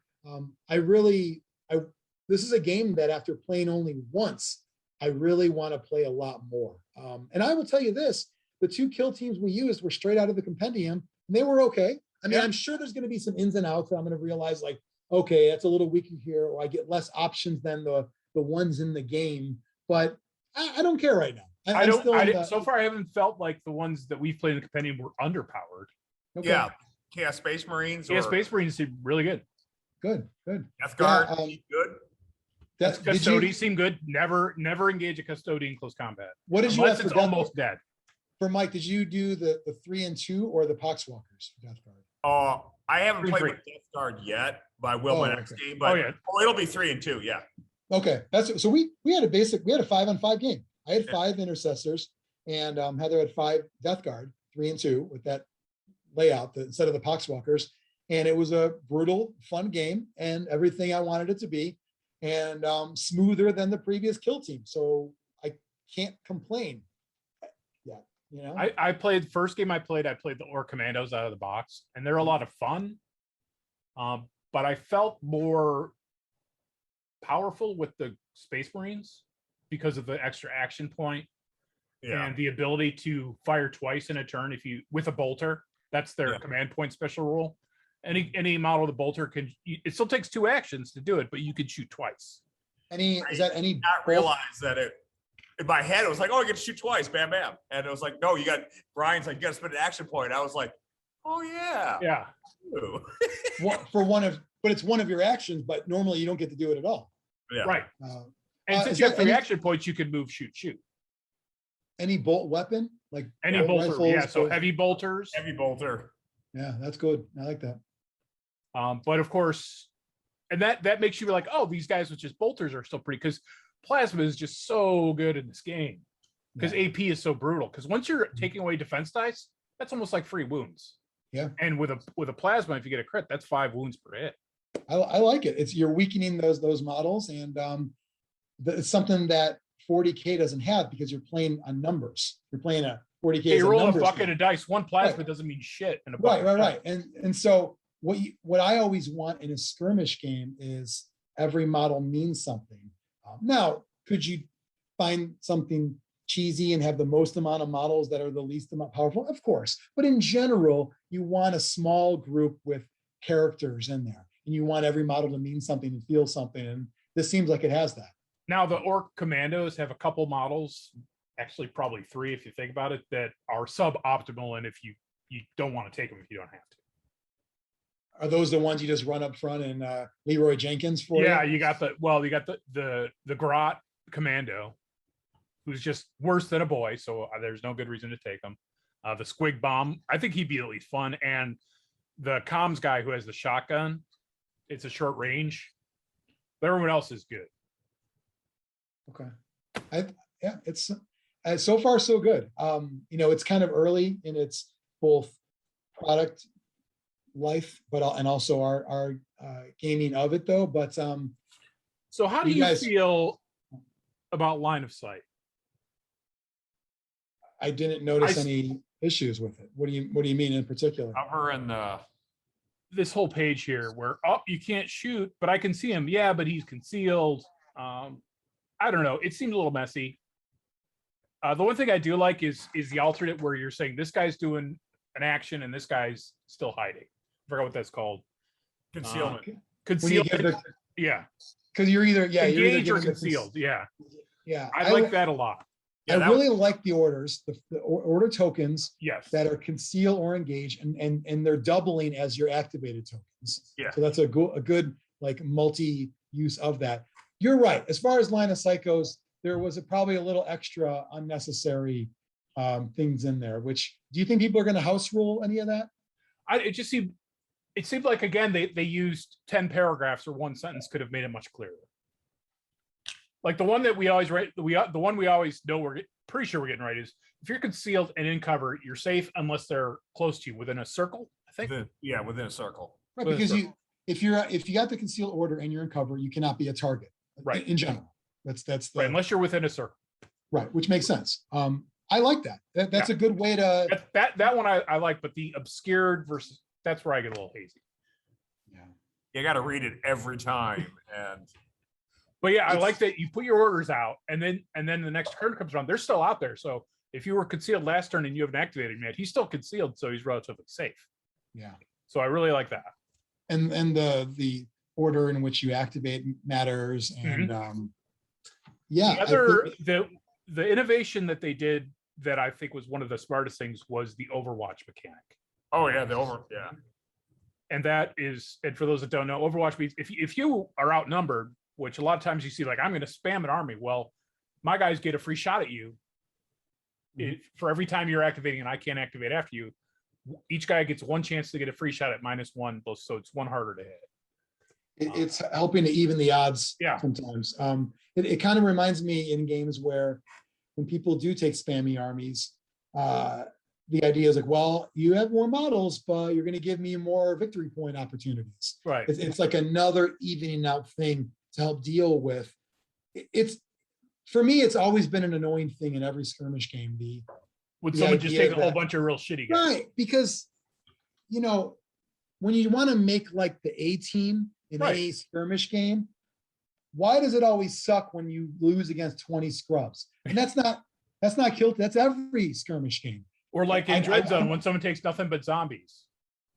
this is a game that after playing only once, I really want to play a lot more. And I will tell you this, the 2 kill teams we used were straight out of the compendium, and they were okay. I mean, I'm sure there's going to be some ins and outs that I'm going to realize, like, okay, that's a little weaker here, or I get less options than the ones in the game. But I don't care right now. So far, I haven't felt like the ones that we've played in the compendium were underpowered. Okay. Yeah, Chaos Space Marines. Yeah, Space Marines seem really good. Good. Death Guard, good. Custodians seem good. Never engage a custodian in close combat. What did you unless have it's for almost dead? For Mike, did you do the 3 and 2 or the Poxwalkers for Death Guard? I haven't 3 played and with Death Guard yet, but I will my next game. But it'll be 3 and 2. Yeah. Okay, so we had a 5-on-5 game. I had 5 intercessors, and Heather had 5 Death Guard, 3 and 2 with that layout instead of the Poxwalkers. And it was a brutal, fun game, and everything I wanted it to be, and smoother than the previous kill team. So I can't complain. Yeah, I played first game I played the Orc Commandos out of the box, and they're a lot of fun. But I felt more powerful with the Space Marines because of the extra action point and the ability to fire twice in a turn with a bolter. That's their command point special rule. Any model of the bolter it still takes 2 actions to do it, but you can shoot twice. Not realize that in my head it was like, oh, I get to shoot twice, bam, bam, and it was like, no, Brian's like, you got to spend an action point. I was like, oh yeah, but it's one of your actions, but normally you don't get to do it at all. Yeah, right. And since you have 3 action points, you can move, shoot. Any bolt weapon, like any bolter, rifles, so heavy bolters. Heavy bolter. Yeah, that's good. I like that. But of course, and that makes you be like, oh, these guys with just bolters are still pretty, because plasma is just so good in this game because AP is so brutal. Because once you're taking away defense dice, that's almost like free wounds. Yeah. And with a plasma, if you get a crit, that's 5 wounds per hit. I like it. You're weakening those models, and it's something that 40K doesn't have, because you're playing on numbers. You're playing a 40K. Yeah, you roll a bucket of dice. 1 plasma doesn't mean shit in a bucket. Right. And so what I always want in a skirmish game is every model means something. Now, could you find something cheesy and have the most amount of models that are the least amount powerful? Of course. But in general, you want a small group with characters in there, and you want every model to mean something and feel something. And this seems like it has that. Now, the Orc Commandos have a couple models, actually probably 3 if you think about it, that are suboptimal, and if you don't want to take them if you don't have to. Are those the ones you just run up front and Leroy Jenkins for? Yeah, you got the Grot Commando, who's just worse than a boy, so there's no good reason to take him. The Squig Bomb, I think he'd be at least fun, and the comms guy who has the shotgun, it's a short range, but everyone else is good. Okay, it's so far so good. It's kind of early in its both product life, and also our gaming of it, though. But so how do you feel about line of sight? I didn't notice I- any issues with it. What do you mean in particular? Cover and This whole page here where, oh, you can't shoot, but I can see him. Yeah, but he's concealed. I don't know. It seemed a little messy. The one thing I do like is the alternate where you're saying this guy's doing an action and this guy's still hiding. I forgot what that's called. concealment. When you Concealed. give the, Yeah. because you're either you're either Engage or giving the concealed. Yeah. Yeah, I like that a lot. Yeah, I that really like the orders, the order tokens Yes. that are conceal or engage, and they're doubling as your activated tokens. Yeah. So that's a good like multi-use of that. You're right. As far as line of sight goes, there was probably a little extra unnecessary things in there. Which do you think people are going to house rule any of that? It seemed like, again, they used 10 paragraphs or one sentence could have made it much clearer. Like the one that we always write, the one we always know we're pretty sure we're getting right is if you're concealed and in cover, you're safe unless they're close to you within a circle, I think. Within a circle. Right, Well, because that's if you got the concealed order and you're in cover, you cannot be a target. Right. In general, that's the, Right, unless you're within a circle. right, which makes sense. I like that. That's a good way to. That one I like, but the obscured versus, that's where I get a little hazy. Yeah. You got to read it every time, and But yeah, I It's- like that you put your orders out and then the next turn comes around, they're still out there. So if you were concealed last turn and you haven't activated him yet, he's still concealed, so he's relatively safe. Yeah. So I really like that. And the order in which you activate matters, and yeah. The I other think- the innovation that they did that I think was one of the smartest things was the Overwatch mechanic. oh yeah, And that is, and for those that don't know, Overwatch means if you are outnumbered, which a lot of times you see, like, I'm going to spam an army. Well, my guys get a free shot at you. For every time you're activating and I can't activate after you, each guy gets one chance to get a free shot at -1, so it's one harder to hit. It's helping to even the odds. Yeah. Sometimes. It kind of reminds me in games where when people do take spammy armies, the idea is like, well, you have more models, but you're going to give me more victory point opportunities. Right. It's like another evening out thing to help deal with. It's for me, it's always been an annoying thing in every skirmish game. Would the someone just idea take a whole that- bunch of real shitty guys? Right, because when you want to make like the A team in Right. a skirmish game, why does it always suck when you lose against 20 scrubs? And that's not killed. That's every skirmish game. Or like I- in Dread I- Zone when someone takes nothing but zombies.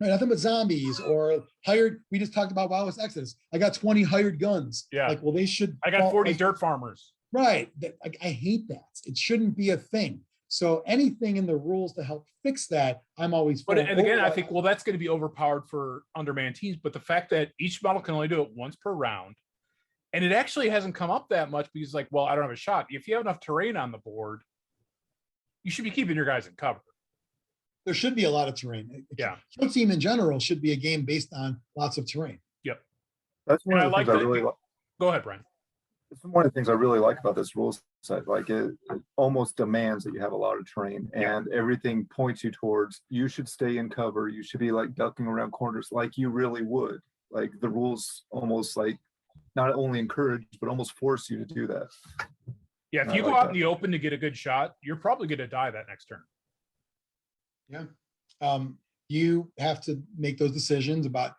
Right, nothing but zombies or hired. We just talked about WoW Exodus. I got 20 hired guns. Yeah. Like, well, they should. I got fall- 40 like, dirt farmers. Right. I hate that. It shouldn't be a thing. So anything in the rules to help fix that, I'm always. But for. and again, I Overwatch- think, well, that's going to be overpowered for undermanned teams. But the fact that each model can only do it once per round, and it actually hasn't come up that much because, like, well, I don't have a shot. If you have enough terrain on the board, you should be keeping your guys in cover. there should be a lot of terrain. Yeah. Kill Team in general should be a game based on lots of terrain. That's one And I of the like things I that. really like. Go ahead, Brian. It's one of the things I really like about this rule set. Like it almost demands that you have a lot of terrain, and everything points you towards you should stay in cover. You should be like ducking around corners like you really would. Like the rules almost like not only encourage but almost force you to do that. Yeah, if I you go like out that. in the open to get a good shot, you're probably going to die that next turn. Yeah. You have to make those decisions about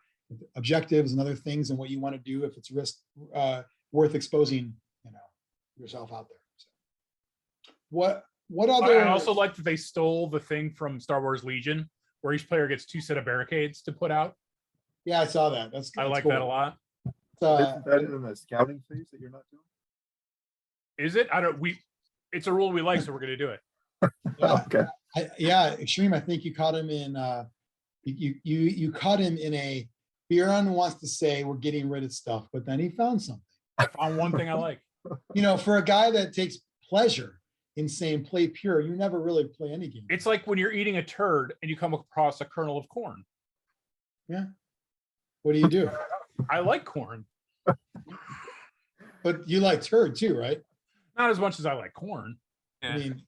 objectives and other things and what you want to do if it's worth exposing, yourself out there. So, what other? I also like that they stole the thing from Star Wars Legion, where each player gets 2 set of barricades to put out. Yeah, I saw that. That's I like that a lot. Isn't that in the scouting phase that you're not doing? Is it? It's a rule we like, so we're going to do it. Yeah. Okay. Xtreme. I think you caught him in. You caught him in a. Biran wants to say we're getting rid of stuff, but then he found something. I found one thing I like. For a guy that takes pleasure in saying play pure, you never really play any game. It's like when you're eating a turd and you come across a kernel of corn. Yeah. What do you do? I like corn, But you like turd too, right? not as much as I like corn. I mean,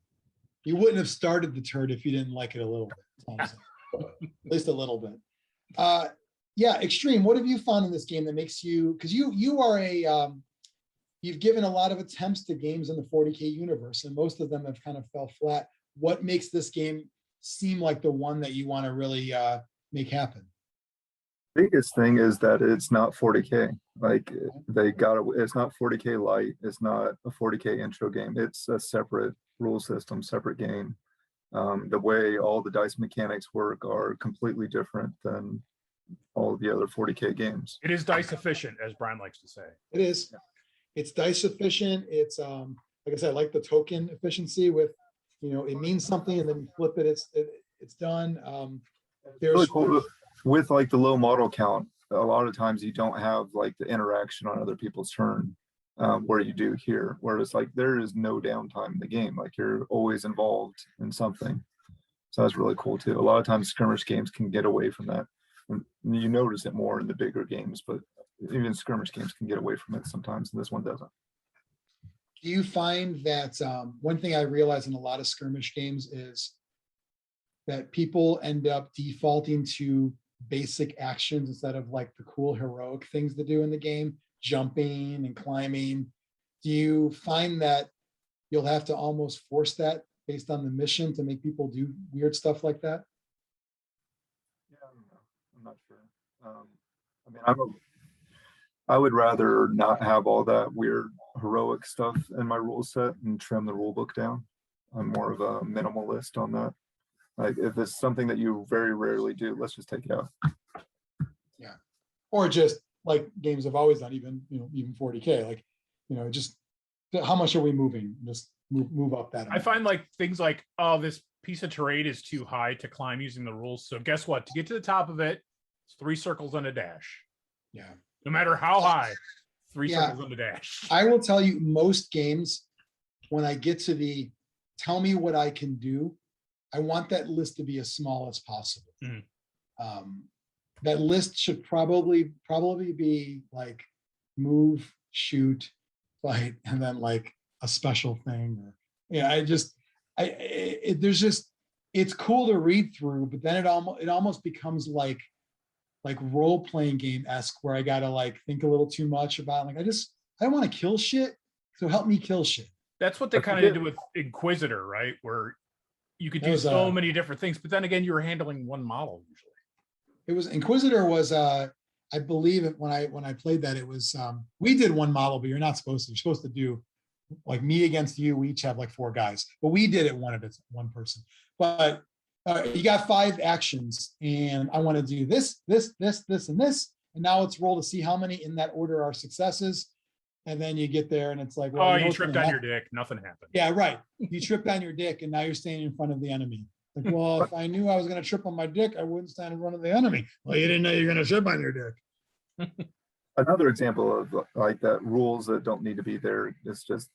you wouldn't have started the turd if you didn't like it a little bit. That's all I'm saying. At least a little bit. Yeah, Xtreme, what have you found in this game that makes you, because you are you've given a lot of attempts to games in the 40K universe, and most of them have kind of fell flat. what makes this game seem like the one that you want to really make happen? Biggest thing is that it's not 40K. Like it's not 40K light. It's not a 40K intro game. It's a separate rule system, separate game. The way all the dice mechanics work are completely different than all of the other 40K games. It is dice efficient, as Brian likes to say. It is. It's dice efficient. It's like I said, I like the token efficiency with, it means something and then you flip it, it's done. There's Really cool. With like the low model count, a lot of times you don't have like the interaction on other people's turn where you do here, whereas like there is no downtime in the game. Like you're always involved in something. So that's really cool too. A lot of times skirmish games can get away from that. And you notice it more in the bigger games, but even skirmish games can get away from it sometimes, and this one doesn't. Do you find that one thing I realize in a lot of skirmish games is that people end up defaulting to basic actions instead of like the cool heroic things to do in the game, jumping and climbing? Do you find that you'll have to almost force that based on the mission to make people do weird stuff like that? Yeah, I don't know. I'm not sure. I mean, I would rather not have all that weird heroic stuff in my rule set and trim the rule book down. I'm more of a minimalist on that. Like if it's something that you very rarely do, let's just take it out. Yeah. Or just like games have always done, even 40K, like, just how much are we moving? Just move up that. I find like things like, oh, this piece of terrain is too high to climb using the rules. So guess what? To get to the top of it, it's 3 circles and a dash. Yeah. No matter how high, 3 Yeah. circles and a dash. I will tell you, most games, when I get to the tell me what I can do, I want that list to be as small as possible. That list should probably be like move, shoot, fight, and then like a special thing. Or it's cool to read through, but then it almost becomes like role-playing game-esque where I gotta like think a little too much about like I don't want to kill shit, so help me kill shit. That's what they kind of did with Inquisitor, right? Where you could do so many different things, but then again, you were handling one model usually. It was Inquisitor was I believe it when I played that, it was we did one model, but you're not supposed to. You're supposed to do like me against you. We each have like 4 guys, but we did it one person. But you got 5 actions, and I want to do this, and this, and now let's roll to see how many in that order are successes. And then you get there, and it's like, well, you tripped on your dick. Nothing happened. Yeah, right. You tripped on your dick, and now you're standing in front of the enemy. Like, well, if I knew I was going to trip on my dick, I wouldn't stand in front of the enemy. Well, you didn't know you're going to trip on your dick. Another example of like that rules that don't need to be there is just,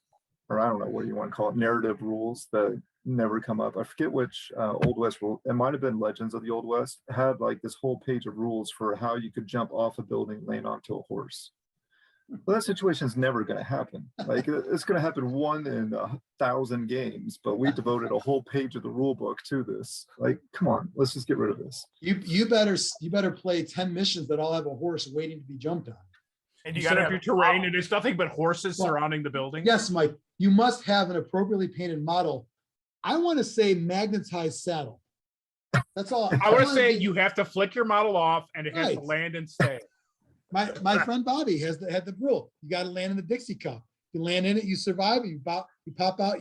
or I don't know what you want to call it, narrative rules that never come up. I forget which Old West rule. It might have been Legends of the Old West. Had like this whole page of rules for how you could jump off a building, land onto a horse. Well, that situation is never going to happen. Like it's going to happen 1 in 1,000 games, but we devoted a whole page of the rule book to this. Like, come on, let's just get rid of this. You better play 10 missions that all have a horse waiting to be jumped on. And you got to have your terrain, and there's nothing but horses surrounding the building. Yes, Mike. You must have an appropriately painted model. I want to say magnetized saddle. That's all. I want to say you have to flick your model off, and it has to land and stay. My friend Bobby had the rule. You got to land in the Dixie cup. You land in it, you survive. You pop out.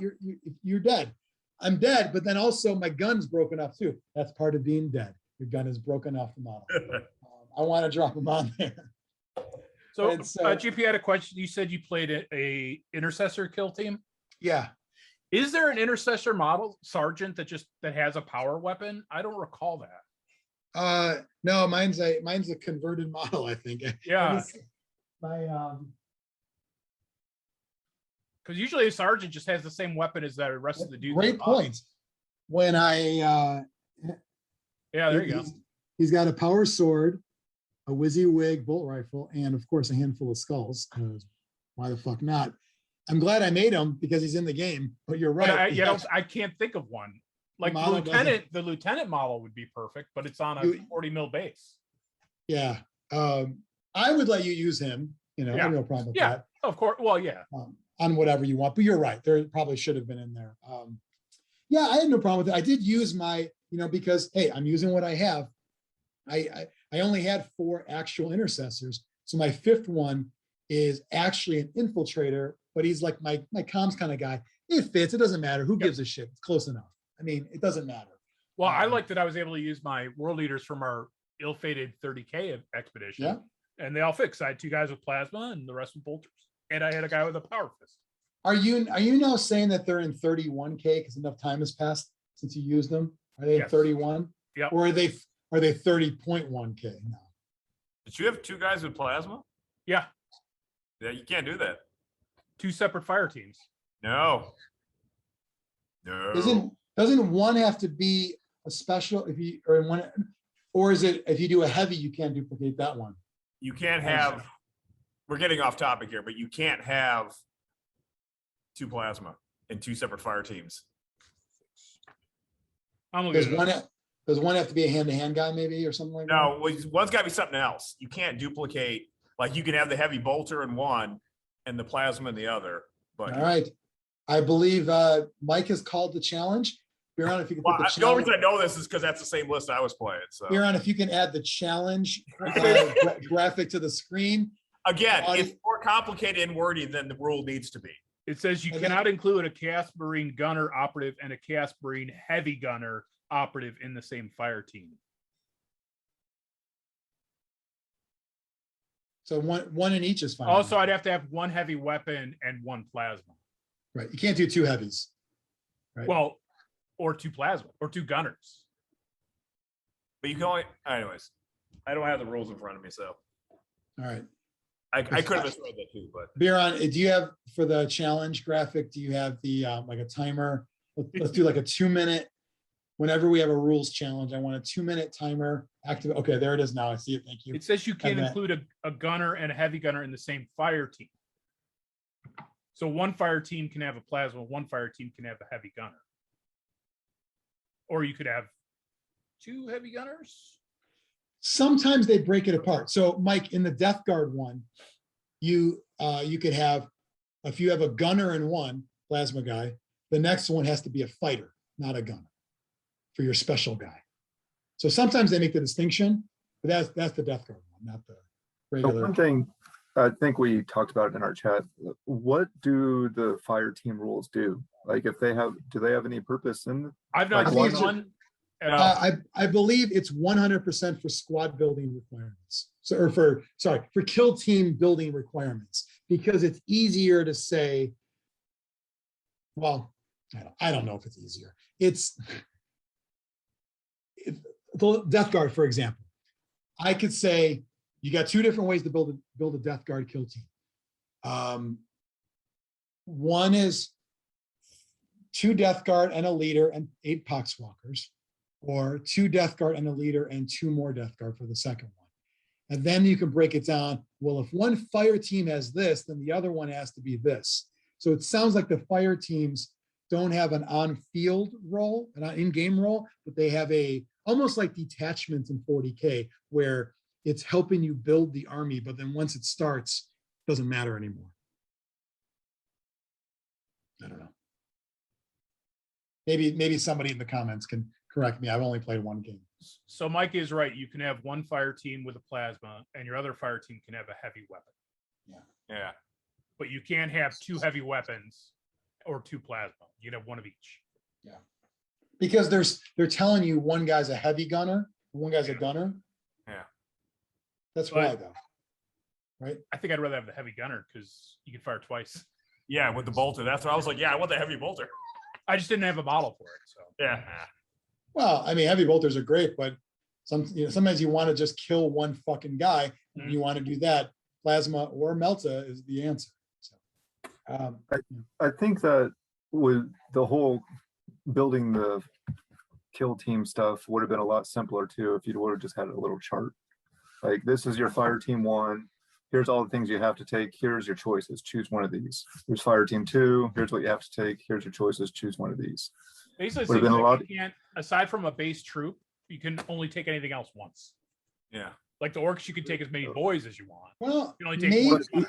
You're dead. I'm dead, but then also my gun's broken off too. That's part of being dead. Your gun is broken off the model. I want to drop them on there. So, GP had a question. You said you played a intercessor kill team. Yeah. Is there an intercessor model sergeant that has a power weapon? I don't recall that. No, mine's a converted model, I think. Yeah. Because usually a sergeant just has the same weapon as the rest of the dudes. Great point. When yeah, there you go. He's got a power sword, a WYSIWYG bolt rifle, and of course a handful of skulls. Because why the fuck not? I'm glad I made him because he's in the game. But you're right. But I can't think of one. Like the lieutenant model would be perfect, but it's on a 40 mil base. Yeah. I would let you use him. I have no problem with that. Of course. Well, yeah. On whatever you want, but you're right. There probably should have been in there. Yeah, I had no problem with it. I did use my, because hey, I'm using what I have. I only had 4 actual intercessors. So my 5th one is actually an infiltrator, but he's like my comms kind of guy. It fits. It doesn't matter. Who gives a shit? It's close enough. I mean, it doesn't matter. Well, I like that I was able to use my world leaders from our ill-fated 30K expedition. Yeah. And they all fixed. I had 2 guys with plasma and the rest with bolters. And I had a guy with a power fist. Are you now saying that they're in 31K because enough time has passed since you used them? Are they in 31? Yeah. Or are they 30.1K now? Did you have 2 guys with plasma? Yeah. Yeah, you can't do that. 2 separate fire teams. No. Doesn't one have to be a special or is it if you do a heavy, you can't duplicate that one? You can't have, we're getting off topic here, but you can't have 2 plasma and 2 separate fire teams. Does one have to be a hand-to-hand guy maybe or something like that? No, one's got to be something else. You can't duplicate, like you can have the heavy bolter in one and the plasma in the other. But all right. I believe Mike has called the challenge. Biran, if you can put the only reason I know this is because that's the same list I was playing. So Biran, if you can add the challenge graphic to the screen. Again, it's more complicated and wordy than the rule needs to be. It says you cannot include a Chaos Marine gunner operative and a Chaos Marine heavy gunner operative in the same fire team. So one in each is fine. Also, I'd have to have 1 heavy weapon and 1 plasma. Right. You can't do 2 heavies. Right. Well, or 2 plasma or 2 gunners. But you can only, anyways, I don't have the rules in front of me, so. All right. I could have misread that too, but. Biran, do you have for the challenge graphic, do you have the like a timer? Let's do like a 2-minute, whenever we have a rules challenge, I want a 2-minute timer active. Okay, there it is now. I see it. Thank you. It says you can't include a gunner and a heavy gunner in the same fire team. So 1 fire team can have a plasma, 1 fire team can have a heavy gunner. Or you could have 2 heavy gunners. Sometimes they break it apart. So Mike, in the Death Guard one, you could have, if you have a gunner in one plasma guy, the next one has to be a fighter, not a gunner for your special guy. So sometimes they make the distinction, but that's the Death Guard one, not the regular. So one thing I think we talked about in our chat, what do the fire team rules do? Like if they have, do they have any purpose in? I've not Like seen one. I believe it's 100% for squad building requirements. So, or for kill team building requirements, because it's easier to say, well, I don't know if it's easier. The Death Guard, for example, I could say you got 2 different ways to build a Death Guard kill team. One is 2 Death Guard and a leader and 8 Poxwalkers, or 2 Death Guard and a leader and 2 more Death Guard for the second one. And then you can break it down. Well, if one fire team has this, then the other one has to be this. So it sounds like the fire teams don't have an on-field role, an in-game role, but they have almost like detachments in 40K, where it's helping you build the army, but then once it starts, it doesn't matter anymore. I don't know. Maybe somebody in the comments can correct me. I've only played 1 game. So Mike is right. You can have 1 fire team with a plasma and your other fire team can have a heavy weapon. Yeah. But you can't have 2 heavy weapons or 2 plasma. You can have 1 of each. Yeah. Because they're telling you one guy's a heavy gunner, one guy's a gunner. Yeah. That's why though. Right? I think I'd rather have the heavy gunner because you can fire twice. Yeah, with the bolter. That's what I was like. Yeah, I want the heavy bolter. I just didn't have a model for it. So Yeah. Well, I mean, heavy bolters are great, but sometimes you want to just kill one fucking guy. And you want to do that. Plasma or Melta is the answer. So, I think that with the whole building the kill team stuff would have been a lot simpler too if you would have just had a little chart. Like, this is your fire team 1. Here's all the things you have to take. Here's your choices. Choose one of these. Here's fire team 2. Here's what you have to take. Here's your choices. Choose one of these. basically, Would have been a lot. you can't, aside from a base troop, you can only take anything else once. Yeah. Like the orcs, you can take as many boys as you want. Well, You can only take one.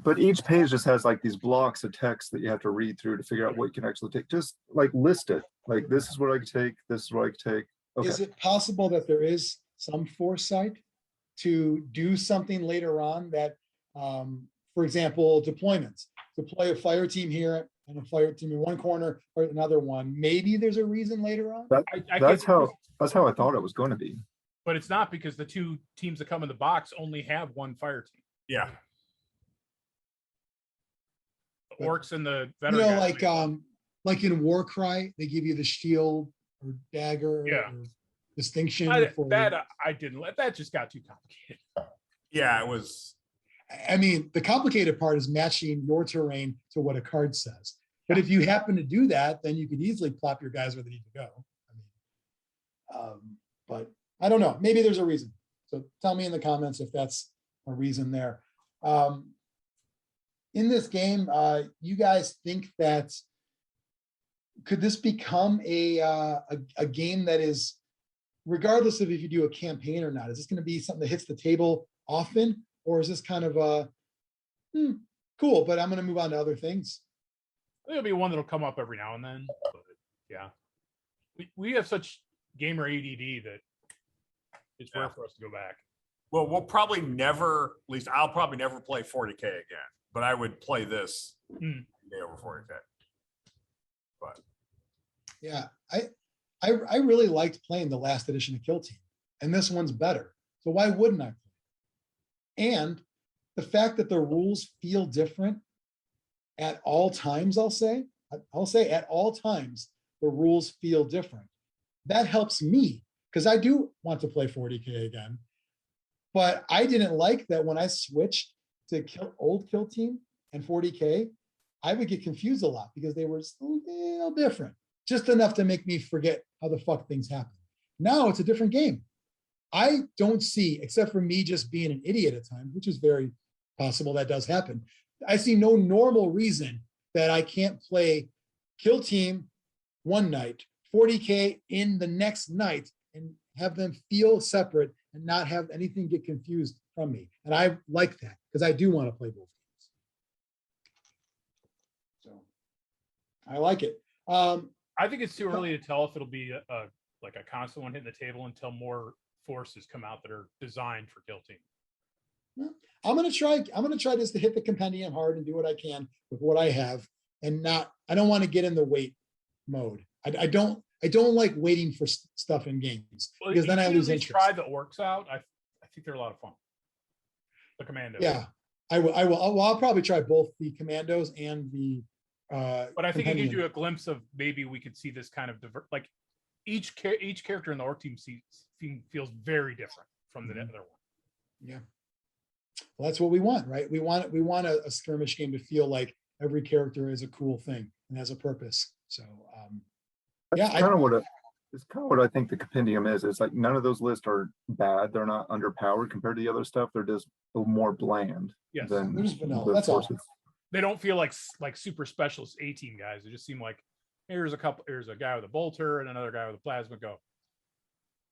But each page just has like these blocks of text that you have to read through to figure out what you can actually take. Just like list it. Like this is what I can take. This is what I can take. Okay. Is it possible that there is some foresight to do something later on that, for example, deployments, deploy a fire team here and a fire team in one corner or another one? Maybe there's a reason later on. That's how I thought it was going to be. But it's not, because the two teams that come in the box only have one fire team. Yeah. The orcs and the You veteran know, guys like in Warcry, they give you the shield or dagger Yeah. or distinction. I didn't let that just got too complicated. Yeah, it was. I mean, the complicated part is matching your terrain to what a card says. But if you happen to do that, then you could easily plop your guys where they need to go. But I don't know. Maybe there's a reason. So tell me in the comments if that's a reason there. In this game, you guys think that could this become a game that is, regardless of if you do a campaign or not, is this going to be something that hits the table often, or is this kind of a cool, but I'm going to move on to other things? There'll be one that'll come up every now and then. But yeah, we have such gamer ADD that it's rare for us to go back. Well, we'll probably never, at least I'll probably never play 40K again, but I would play this day over 40K. But yeah, I really liked playing the last edition of Kill Team, and this one's better. So why wouldn't I play? And the fact that the rules feel different at all times, I'll say at all times, the rules feel different. That helps me because I do want to play 40K again. But I didn't like that when I switched to old Kill Team and 40K, I would get confused a lot because they were a little different, just enough to make me forget how the fuck things happen. Now it's a different game. I don't see, except for me just being an idiot at times, which is very possible that does happen. I see no normal reason that I can't play Kill Team one night, 40K in the next night, and have them feel separate and not have anything get confused from me. And I like that because I do want to play both games. So I like it. I think it's too early to tell if it'll be like a constant one hitting the table until more forces come out that are designed for Kill Team. I'm gonna try this to hit the compendium hard and do what I can with what I have, and I don't want to get in the wait mode. I don't like waiting for stuff in games because then I lose interest. Try the orcs out. I think they're a lot of fun. The commandos. Yeah, I will. I'll probably try both the commandos and the. But I think it gives you a glimpse of maybe we could see this kind of like each character in the orc team feels very different from the other one. Yeah. Well, that's what we want, right? We want a skirmish game to feel like every character is a cool thing and has a purpose. So, That's kind of what I think the compendium is. It's like none of those lists are bad. They're not underpowered compared to the other stuff. They're just more bland than they're just vanilla. the That's forces. all. They don't feel like super specialist A-team guys. They just seem like here's a guy with a bolter and another guy with a plasma, go.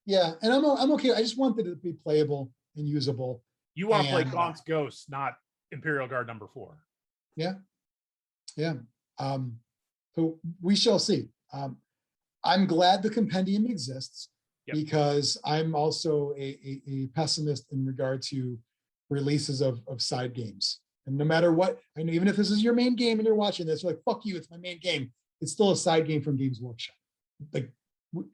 Yeah, and I'm okay. I just want it to be playable and usable. You want to play Gaunt's Ghost, not Imperial Guard number 4. Yeah. So we shall see. I'm glad the compendium exists because I'm also a pessimist in regard to releases of side games. And no matter what, and even if this is your main game and you're watching this, you're like, fuck you, it's my main game. It's still a side game from Games Workshop. Like,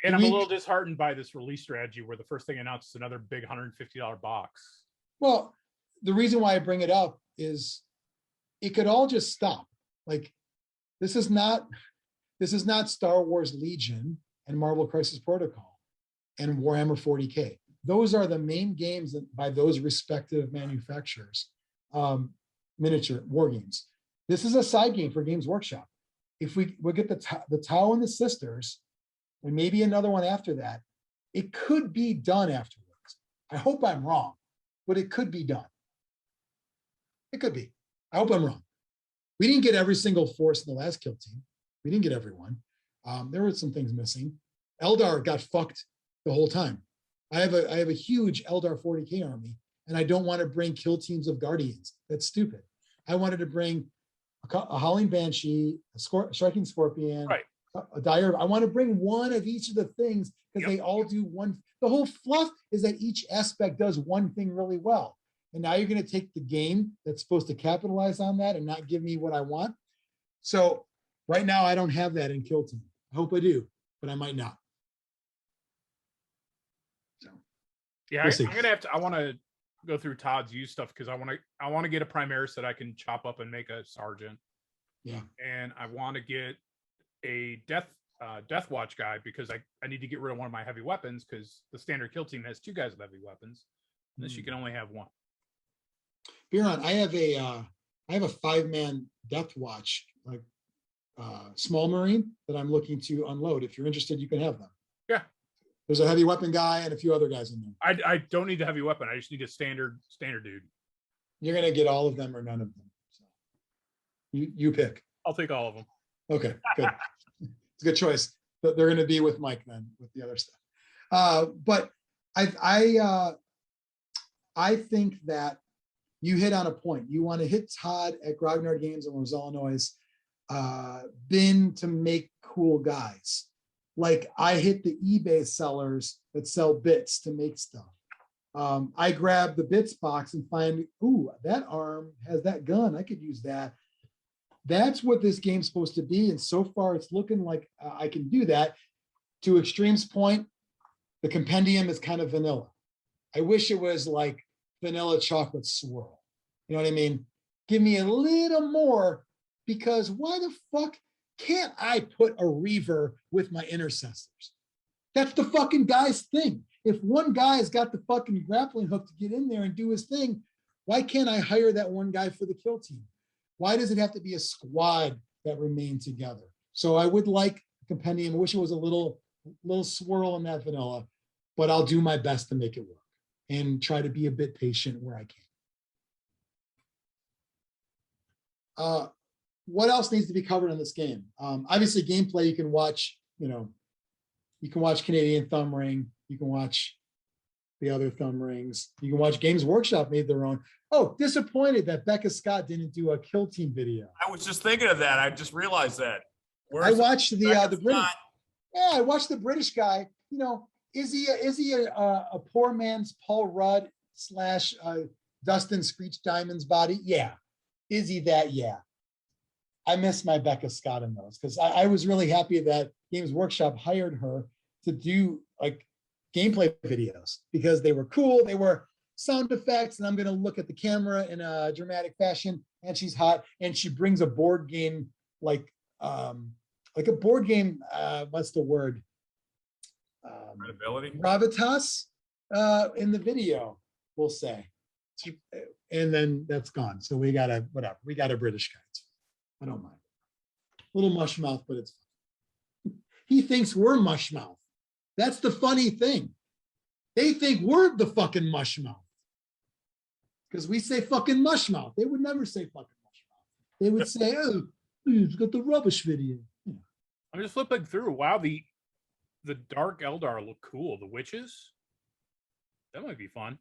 and I'm a little disheartened by this release strategy where the first thing announced is another big $150 box. Well, the reason why I bring it up is it could all just stop. Like, this is not Star Wars Legion and Marvel Crisis Protocol and Warhammer 40K. Those are the main games that, by those respective manufacturers, miniature war games. This is a side game for Games Workshop. If we'll get the Tau and the Sisters, and maybe another one after that, it could be done afterwards. I hope I'm wrong, but it could be done. It could be. I hope I'm wrong. We didn't get every single force in the last Kill Team. We didn't get everyone. There were some things missing. Eldar got fucked the whole time. I have a huge Eldar 40K army, and I don't want to bring Kill Teams of Guardians. That's stupid. I wanted to bring a Howling Banshee, a Striking Scorpion, Right. a Dire. I want to bring one of each of the things because Yep. they all do one. The whole fluff is that each aspect does one thing really well. And now you're going to take the game that's supposed to capitalize on that and not give me what I want. So right now, I don't have that in Kill Team. I hope I do, but I might not. So Yeah, We'll see. I'm gonna have to. I want to go through Todd's use stuff because I want to get a Primaris that I can chop up and make a sergeant. Yeah. And I want to get a Death Watch guy because I need to get rid of one of my heavy weapons because the standard kill team has 2 guys with heavy weapons. And she can only have 1. Biran, I have a 5-man Death Watch, like small Marine that I'm looking to unload. If you're interested, you can have them. Yeah. There's a heavy weapon guy and a few other guys in there. I don't need the heavy weapon. I just need a standard dude. You're gonna get all of them or none of them. So you pick. I'll take all of them. Okay, good. It's a good choice. But they're gonna be with Mike then with the other stuff. But I think that you hit on a point. You want to hit Todd at Grognard Games in Los Illinois, bin to make cool guys. Like I hit the eBay sellers that sell bits to make stuff. I grab the bits box and find, ooh, that arm has that gun. I could use that. That's what this game's supposed to be. And so far it's looking like I can do that. To Xtreme's point, the compendium is kind of vanilla. I wish it was like vanilla chocolate swirl. You know what I mean? Give me a little more, because why the fuck can't I put a Reaver with my intercessors? That's the fucking guy's thing. If one guy's got the fucking grappling hook to get in there and do his thing, why can't I hire that one guy for the kill team? Why does it have to be a squad that remain together? So I would like a compendium. I wish it was a little swirl in that vanilla, but I'll do my best to make it work and try to be a bit patient where I can. What else needs to be covered in this game? Obviously, gameplay, you can watch, you can watch Canadian Thumb Ring. You can watch the other thumb rings. You can watch Games Workshop made their own. Oh, disappointed that Becca Scott didn't do a kill team video. I was just thinking of that. I just realized that. I watched the Becca British. Scott? Yeah, I watched the British guy. Is he a poor man's Paul Rudd / Dustin Screech Diamond's body? Yeah. Is he that? Yeah. I miss my Becca Scott in those because I was really happy that Games Workshop hired her to do like gameplay videos because they were cool. They were sound effects, and I'm going to look at the camera in a dramatic fashion. And she's hot, and she brings a board game like a board game. What's the word? Credibility. Gravitas in the video, we'll say. And then that's gone. So we got a British guy. I don't mind. A little mush mouth, but it's fine. He thinks we're mush mouth. That's the funny thing. They think we're the fucking mush mouth. Because we say fucking mush mouth. They would never say fucking mush mouth. They would say, oh, he's got the rubbish video. I'm just flipping through. Wow, the Dark Eldar look cool. The witches? That might be fun.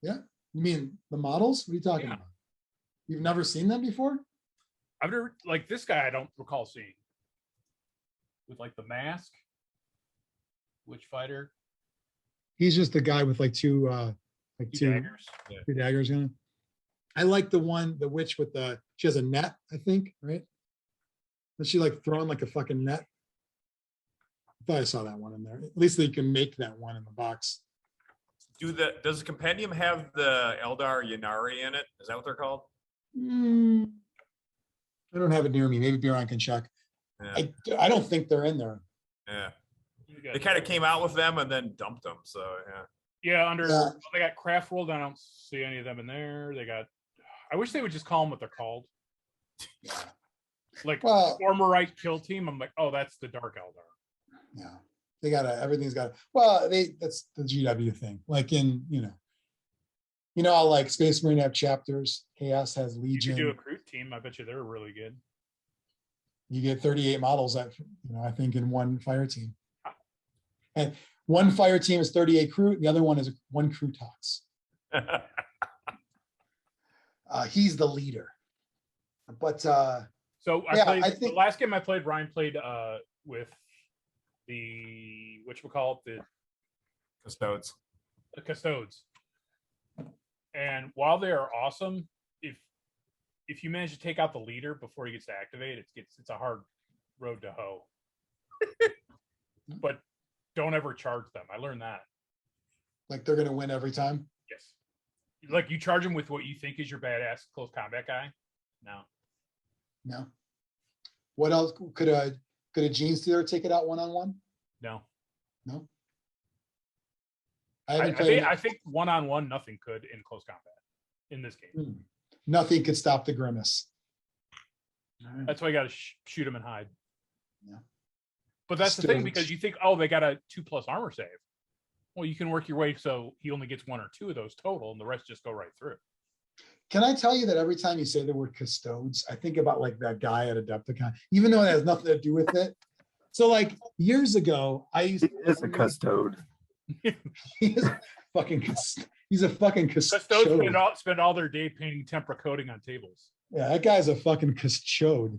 Yeah. You mean the models? What are you talking Yeah. about? You've never seen them before? I've never, like this guy I don't recall seeing. With like the mask. Witch fighter. He's just the guy with like two Daggers. Yeah. two daggers in it. I like the witch with she has a net, I think, right? Is she like throwing like a fucking net? I thought I saw that one in there. At least they can make that one in the box. Does the compendium have the Eldar Yanari in it? Is that what they're called? I don't have it near me. Maybe Biran can check. Yeah. I don't think they're in there. Yeah. They kind of came out with them and then dumped them. So yeah. Yeah, they got Craft World. I don't see any of them in there. I wish they would just call them what they're called. Yeah. Like Well, former right kill team. I'm like, oh, that's the Dark Eldar. yeah. They got everything's got well, that's the GW thing. Like in, how like Space Marine have chapters, Chaos has You Legion. could do a crew team. I bet you they're really good. You get 38 models that I think in one fire team. And one fire team is 38 crew, the other one is one crew talks. He's the leader. But So I Yeah, played I the think- last game I played. Ryan played with the whatchamacallit, the Custodes. And while they are awesome, if you manage to take out the leader before he gets to activate, it's a hard road to hoe. But don't ever charge them. I learned that. like they're gonna win every time. Yes. Like you charge them with what you think is your badass close combat guy. No. No. What else could a Gene Stealer take it out one-on-one? No. No. I think one-on-one nothing could in close combat in this game. Nothing could stop the grimace. That's why you got to shoot him and hide. Yeah. But that's the thing, Stones. because you think, oh, they got a 2+ armor save. Well, you can work your way so he only gets 1 or 2 of those total, and the rest just go right through. Can I tell you that every time you say the word custodes, I think about like that guy at Adepticon, even though it has nothing to do with it. So like years ago, I used He is a custode. he's a fucking Custodes custode. spend all their day painting tempera coating on tables. Yeah, that guy's a fucking custode.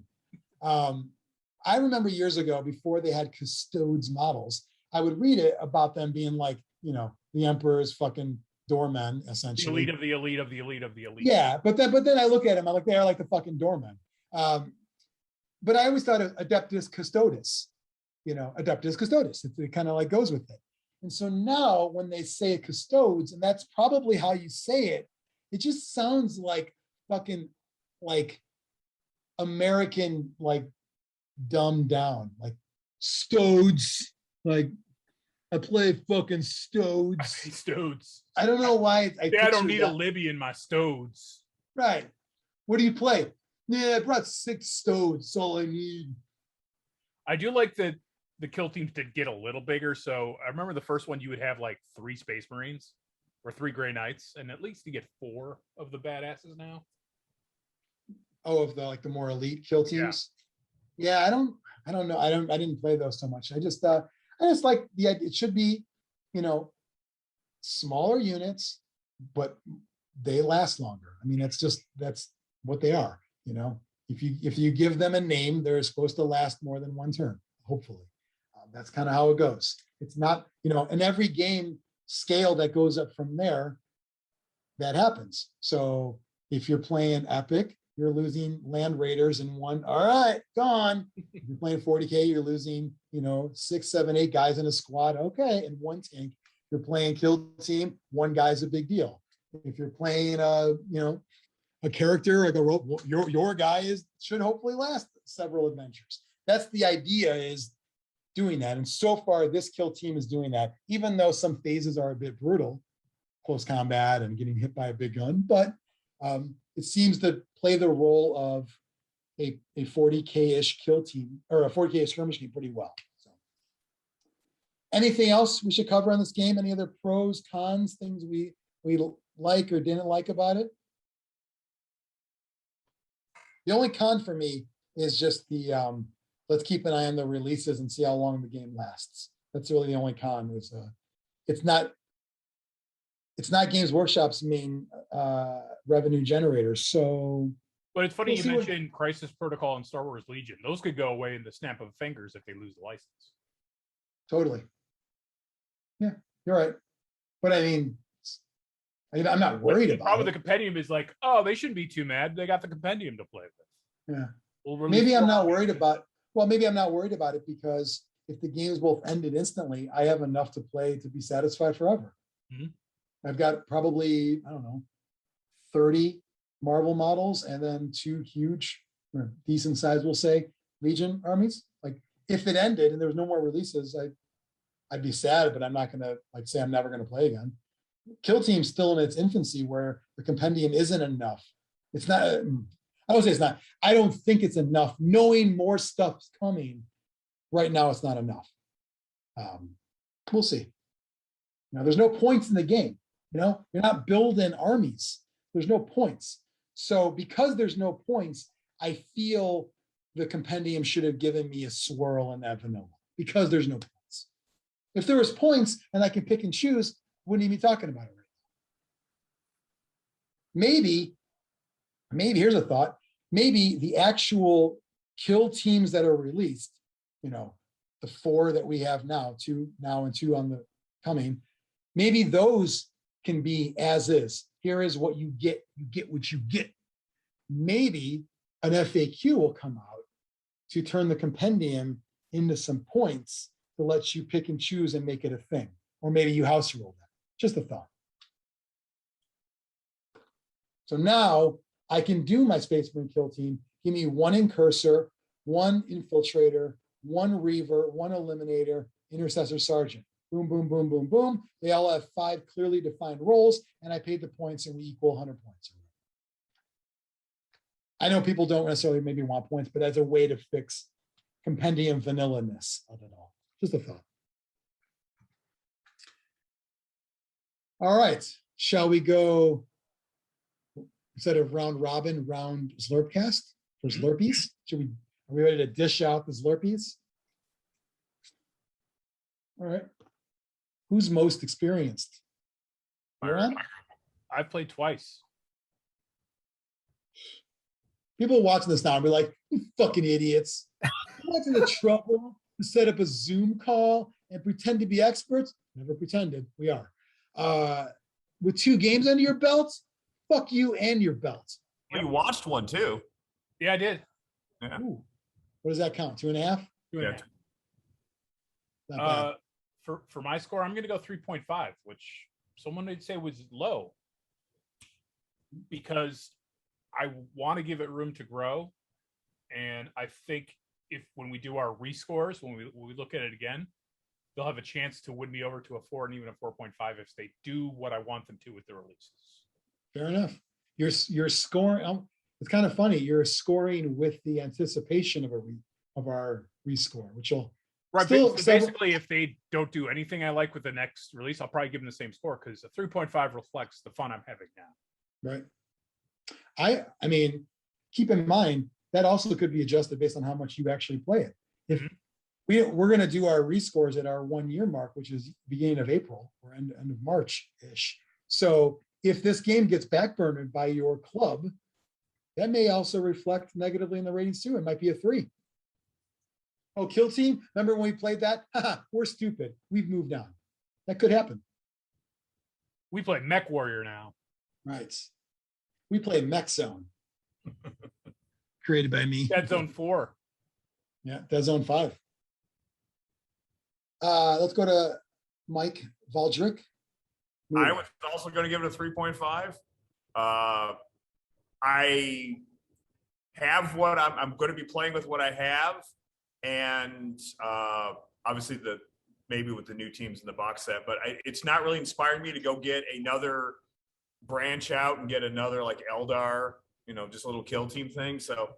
I remember years ago, before they had custodes models, I would read it about them being like, you know, the emperor's fucking doormen, The essentially. elite of the elite of the elite of the elite. Yeah, but then I look at them, I'm like, they're like the fucking doormen. But I always thought of Adeptus Custodes, you know, Adeptus Custodes. It kind of like goes with it. And so now when they say custodes, and that's probably how you say it, it just sounds like fucking like American, like dumbed down, like stodes, like I play fucking stodes. Stodes. I don't know why. I don't picture need that. a Libby in my stodes. Right. What do you play? Yeah, I brought 6 stodes. That's all I need. I do like that the kill teams did get a little bigger. So I remember the first one, you would have like 3 Space Marines or 3 Grey Knights, and at least you get 4 of the badasses now. Oh, of the like the more elite kill teams. Yeah, I don't know. I didn't play those so much. I just like the idea. It should be, you know, smaller units, but they last longer. I mean, that's what they are. You know, if you give them a name, they're supposed to last more than 1 turn. Hopefully, that's kind of how it goes. It's not, you know, in every game scale that goes up from there, that happens. So if you're playing Epic, you're losing Land Raiders in 1. All right, gone. If you're playing 40K, you're losing, you know, 6, 7, 8 guys in a squad. Okay, and 1 tank. If you're playing Kill Team, 1 guy's a big deal. If you're playing, you know, a character like your guy should hopefully last several adventures. That's the idea, is doing that. And so far, this Kill Team is doing that, even though some phases are a bit brutal, close combat and getting hit by a big gun, but it seems to play the role of a 40K-ish kill team or a 40K skirmish team pretty well. So, anything else we should cover on this game? Any other pros, cons, things we like or didn't like about it? The only con for me is just the let's keep an eye on the releases and see how long the game lasts. That's really the only con. Is it's not Games Workshop's main revenue generator. So, but it's funny we'll you see mentioned Crisis Protocol and Star Wars Legion. Those could go away in the snap of fingers if they lose the license. Totally. Yeah, you're right. But I mean, I'm not worried the about problem it. with the compendium is like, oh, they shouldn't be too mad. They got the compendium to play with. Yeah. We'll release Maybe I'm more not copies. worried about. Well, maybe I'm not worried about it because if the games both ended instantly, I have enough to play to be satisfied forever. Mhm. I've got probably, I don't know, 30 Marvel models and then 2 huge, or decent size, we'll say, Legion armies. Like if it ended and there was no more releases, I'd be sad, but I'm not gonna like say I'm never gonna play again. Kill Team's still in its infancy where the compendium isn't enough. It's not, I would say it's not. I don't think it's enough. Knowing more stuff's coming, right now it's not enough. We'll see. Now there's no points in the game. You know, you're not building armies. There's no points. So because there's no points, I feel the compendium should have given me a swirl in that vanilla because there's no points. If there was points and I can pick and choose, wouldn't even be talking about it right now. Maybe here's a thought. maybe the actual kill teams that are released, the 4 that we have now, 2 now and 2 on the coming, maybe those can be as is. Here is what you get what you get. Maybe an FAQ will come out to turn the compendium into some points to let you pick and choose and make it a thing. Or maybe you house rule that. Just a thought. So now I can do my Space Marine kill team. Give me 1 Incursor, 1 Infiltrator, 1 Reaver, 1 Eliminator, Intercessor Sergeant. Boom, boom, boom, boom, boom. They all have 5 clearly defined roles, and I paid the points, and we equal 100 points. I know people don't necessarily maybe want points, but as a way to fix compendium vanilla-ness of it all. Just a thought. All right, shall we go, instead of round robin, round Zlurpcast for Zlurpies? Are we ready to dish out the Zlurpies? All right. Who's most experienced? Biran? I've played twice. People watching this now will be like, you fucking idiots. You went to the trouble to set up a Zoom call and pretend to be experts. Never pretended. We are. With 2 games under your belt, fuck you and your belt. You watched one too. Yeah, I did. Yeah. Ooh. What does that count? 2.5? 2.5. Not bad. For my score, I'm going to go 3.5, which someone would say was low, because I want to give it room to grow. And I think when we do our rescores, when we look at it again, they'll have a chance to win me over to a 4 and even a 4.5 if they do what I want them to with the releases. Fair enough. You're scoring. It's kind of funny. You're scoring with the anticipation of our rescore, which will right. Still, basically, if they don't do anything I like with the next release, I'll probably give them the same score because the 3.5 reflects the fun I'm having now. Right. I mean, keep in mind that also could be adjusted based on how much you actually play it. If we're going to do our rescores at our 1 year mark, which is beginning of April or end of March-ish. So if this game gets backburned by your club, that may also reflect negatively in the ratings too. It might be a 3. Oh, kill team. Remember when we played that? We're stupid. We've moved on. That could happen. We play Mech Warrior now. Right. We play Mech Zone. Created by me. Dead Zone 4. Yeah, Dead Zone 5. Let's go to Mike Valdric. I was also going to give it a 3.5. I have what I'm going to be playing with what I have. And obviously maybe with the new teams in the box set, but it's not really inspiring me to go get another branch out and get another like Eldar, just a little kill team thing. So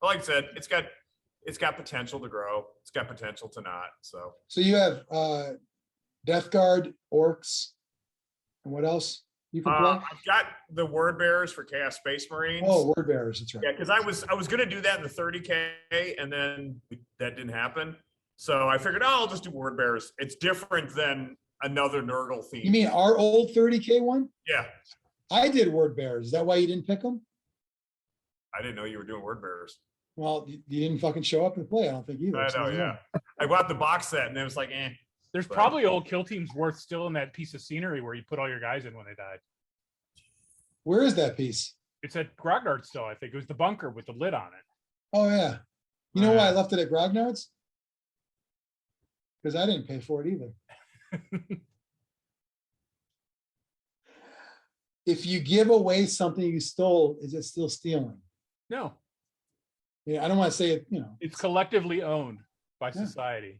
like I said, it's got potential to grow. It's got potential to not. So you have Death Guard, Orcs, and what else you can play? I've got the Word Bearers for Chaos Space Marines. Oh, Word Bearers, that's right. Yeah, because I was going to do that in the 30K, and then that didn't happen. So I figured, I'll just do Word Bearers. It's different than another Nurgle theme. You mean our old 30K one? Yeah. I did Word Bearers. Is that why you didn't pick them? I didn't know you were doing Word Bearers. Well, you didn't fucking show up and play, I don't think either. I know, yeah. I bought the box set, and it was like, eh. There's probably old kill teams worth still in that piece of scenery where you put all your guys in when they died. Where is that piece? It's at Grognard still, I think. It was the bunker with the lid on it. Oh, yeah. You know why I left it at Grognard's? Because I didn't pay for it either. If you give away something you stole, is it still stealing? No. Yeah, I don't want to say it, It's collectively owned by society.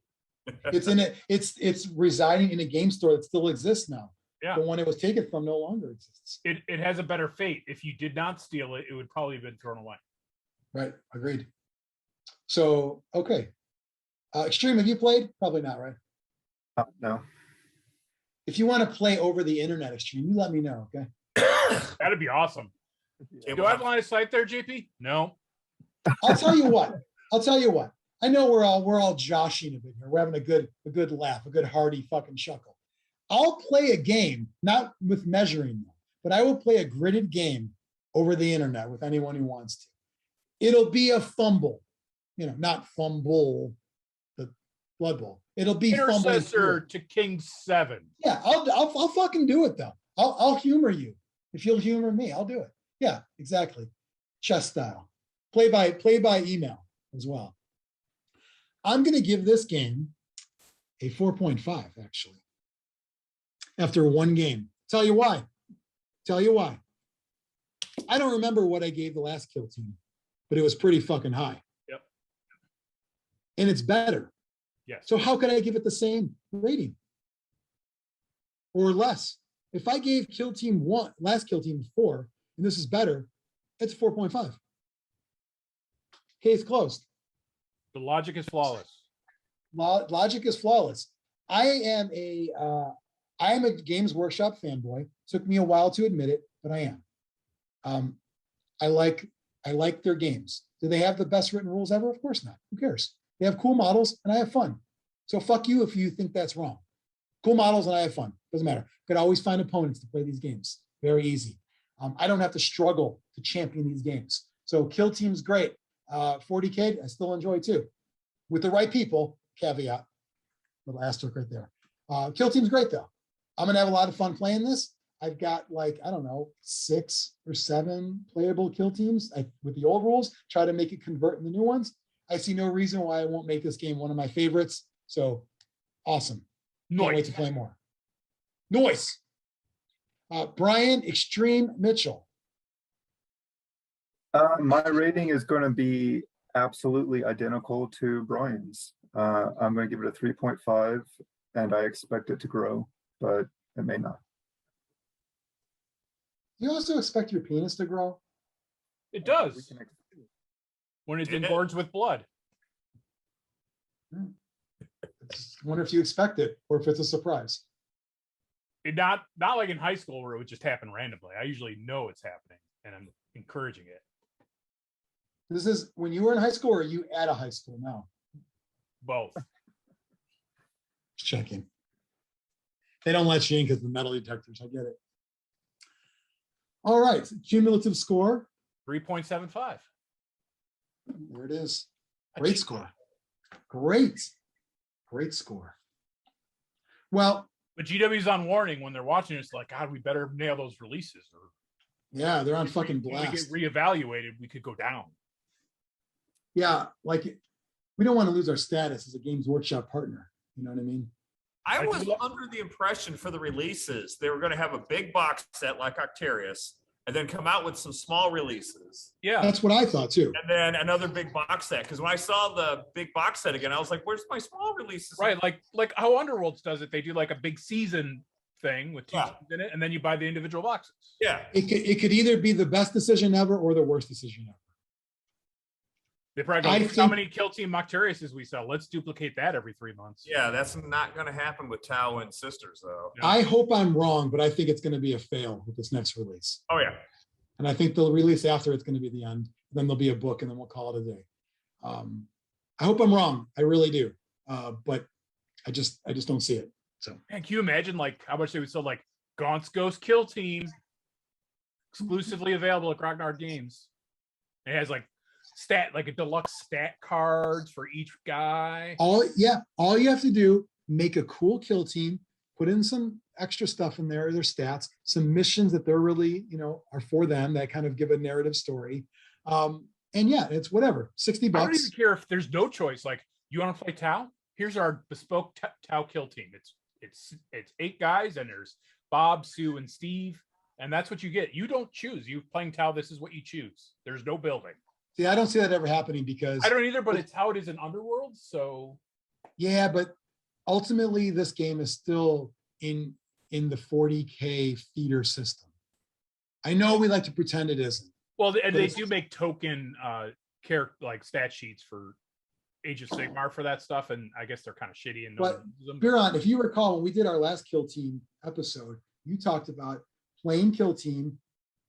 It's in it. It's residing in a game store that still exists now. Yeah. The one it was taken from no longer exists. It has a better fate. If you did not steal it, it would probably have been thrown away. Right. Agreed. So, okay. Xtreme, have you played? Probably not, right? No. If you want to play over the internet, Xtreme, you let me know, okay? That'd be awesome. Do I have line of sight there, JP? No. I'll tell you what. I know we're all joshing a bit here. We're having a good laugh, a good hearty fucking chuckle. I'll play a game, not with measuring them, but I will play a gridded game over the internet with anyone who wants to. It'll be a fumble, not fumble, the Blood Bowl. It'll be fumbling through Intercessor it. to King 7. Yeah, I'll fucking do it though. I'll humor you. If you'll humor me, I'll do it. Yeah, exactly. Chess style. Play by email as well. I'm going to give this game a 4.5 actually. After one game. Tell you why. I don't remember what I gave the last kill team, but it was pretty fucking high. Yep. And it's better. Yes. So how could I give it the same rating? Or less? If I gave kill team 1, last kill team 4, and this is better, it's 4.5. Case closed. The logic is flawless. Logic is flawless. I am a Games Workshop fanboy. Took me a while to admit it, but I am. I like their games. Do they have the best written rules ever? Of course not. Who cares? They have cool models and I have fun. So fuck you if you think that's wrong. Cool models and I have fun. Doesn't matter. Could always find opponents to play these games. Very easy. I don't have to struggle to champion these games. So Kill Team's great. 40K, I still enjoy too. With the right people, caveat, little asterisk right there. Kill Team's great though. I'm gonna have a lot of fun playing this. I've got like, I don't know, 6 or 7 playable kill teams with the old rules, try to make it convert in the new ones. I see no reason why I won't make this game one of my favorites. So awesome. Can't wait to play more. Noise. Brian Xtreme Mitchell. My rating is going to be absolutely identical to Brian's. I'm going to give it a 3.5, and I expect it to grow, but it may not. Do you also expect your penis to grow? It does. When it engorges with blood. I wonder if you expect it or if it's a surprise. Not like in high school where it would just happen randomly. I usually know it's happening and I'm encouraging it. This is when you were in high school or are you at a high school now? Both. Just checking. They don't let you in because of the metal detectors. I get it. All right. Cumulative score. 3.75. There it is. Great score. Great score. Well, but GW's on warning when they're watching. It's like, God, we better nail those releases. Or yeah, they're on fucking when we blast. get reevaluated, we could go down. Yeah, like we don't want to lose our status as a Games Workshop partner. You know what I mean? I was under the impression for the releases, they were going to have a big box set like Octarius and then come out with some small releases. Yeah. That's what I thought too. And then another big box set. Because when I saw the big box set again, I was like, where's my small releases? Right. Like how Underworlds does it. They do like a big season thing with 2 seasons in it, and then you buy the individual boxes. Yeah. It could either be the best decision ever or the worst decision ever. They probably go, how many Kill Team Octariuses we sell? Let's duplicate that every 3 months. Yeah, that's not going to happen with Tau and Sisters, though. Yeah. I hope I'm wrong, but I think it's going to be a fail with this next release. Oh, yeah. And I think the release after it's going to be the end. Then there'll be a book and then we'll call it a day. I hope I'm wrong. I really do. But I just don't see it. So Man, can you imagine like how much they would sell like Gaunt's Ghost Kill Team exclusively available at Grognard Games? It has like a deluxe stat cards for each guy. all you have to do, make a cool kill team, put in some extra stuff in there, their stats, some missions that they're really, are for them that kind of give a narrative story. And yeah, it's whatever, $60. I don't even care if there's no choice. Like, you want to play Tau? Here's our bespoke Tau kill team. It's 8 guys, and there's Bob, Sue, and Steve, and that's what you get. You don't choose. You playing Tau. This is what you choose. There's no building. See, I don't see that ever happening because I don't either, but it's how it is in Underworld. So yeah, but ultimately this game is still in the 40K feeder system. I know we like to pretend it isn't. Well, and they do make token character like stat sheets for Age of Sigmar for that stuff, and I guess they're kind of shitty. And But Biran, if you recall, when we did our last Kill Team episode, you talked about playing Kill Team,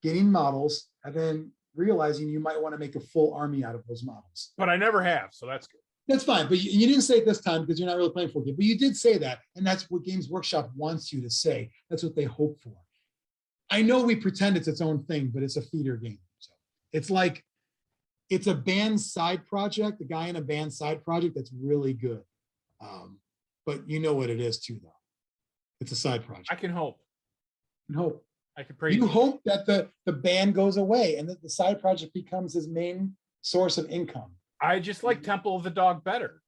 getting models, and then realizing you might want to make a full army out of those models. But I never have, so that's good. That's fine, but you didn't say it this time because you're not really playing 4K, but you did say that, and that's what Games Workshop wants you to say. That's what they hope for. I know we pretend it's its own thing, but it's a feeder game. So it's like it's a band side project, the guy in a band side project that's really good. But you know what it is too, though. It's a side project. I can hope. You hope. I can pray. You hope that the band goes away and that the side project becomes his main source of income. I just like Temple of the Dog better.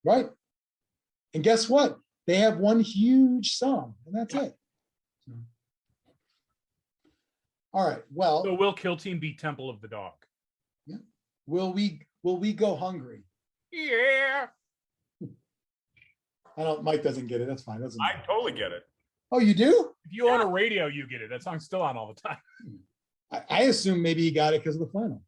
Right. And guess what? They have one huge song, and that's it. So. All right. Well, So will Kill Team beat Temple of the Dog? yeah. Will we go hungry? Yeah. I don't. Mike doesn't get it. That's fine. Doesn't. I totally get it. Oh, you do? If you own a radio, you get it. That song's still on all the time. I assume maybe he got it because of the flannel.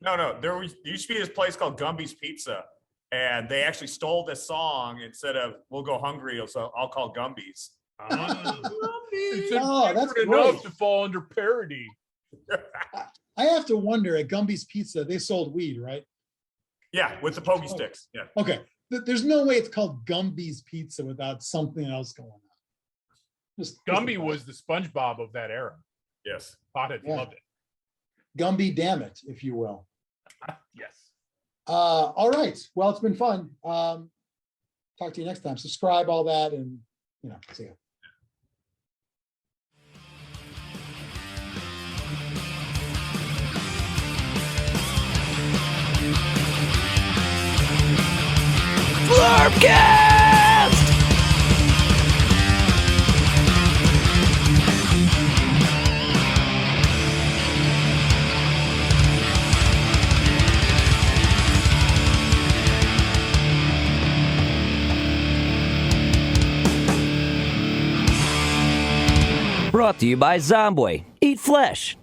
No. There used to be this place called Gumby's Pizza, and they actually stole this song instead of "We'll Go Hungry," so I'll call Gumby's. It's Oh, that's different great. enough to fall under parody. I have to wonder at Gumby's Pizza, they sold weed, right? Yeah, with the pokey sticks. Yeah. Okay. There's no way it's called Gumby's Pizza without something else going on. Just Gumby was the SpongeBob of that era. Yes. Potheads Yeah. loved it. Gumby, damn it, if you will. Yes. All right. Well, it's been fun. Talk to you next time. Subscribe, all that, and see you. Zlurpcast! Brought to you by Zomboy. Eat flesh.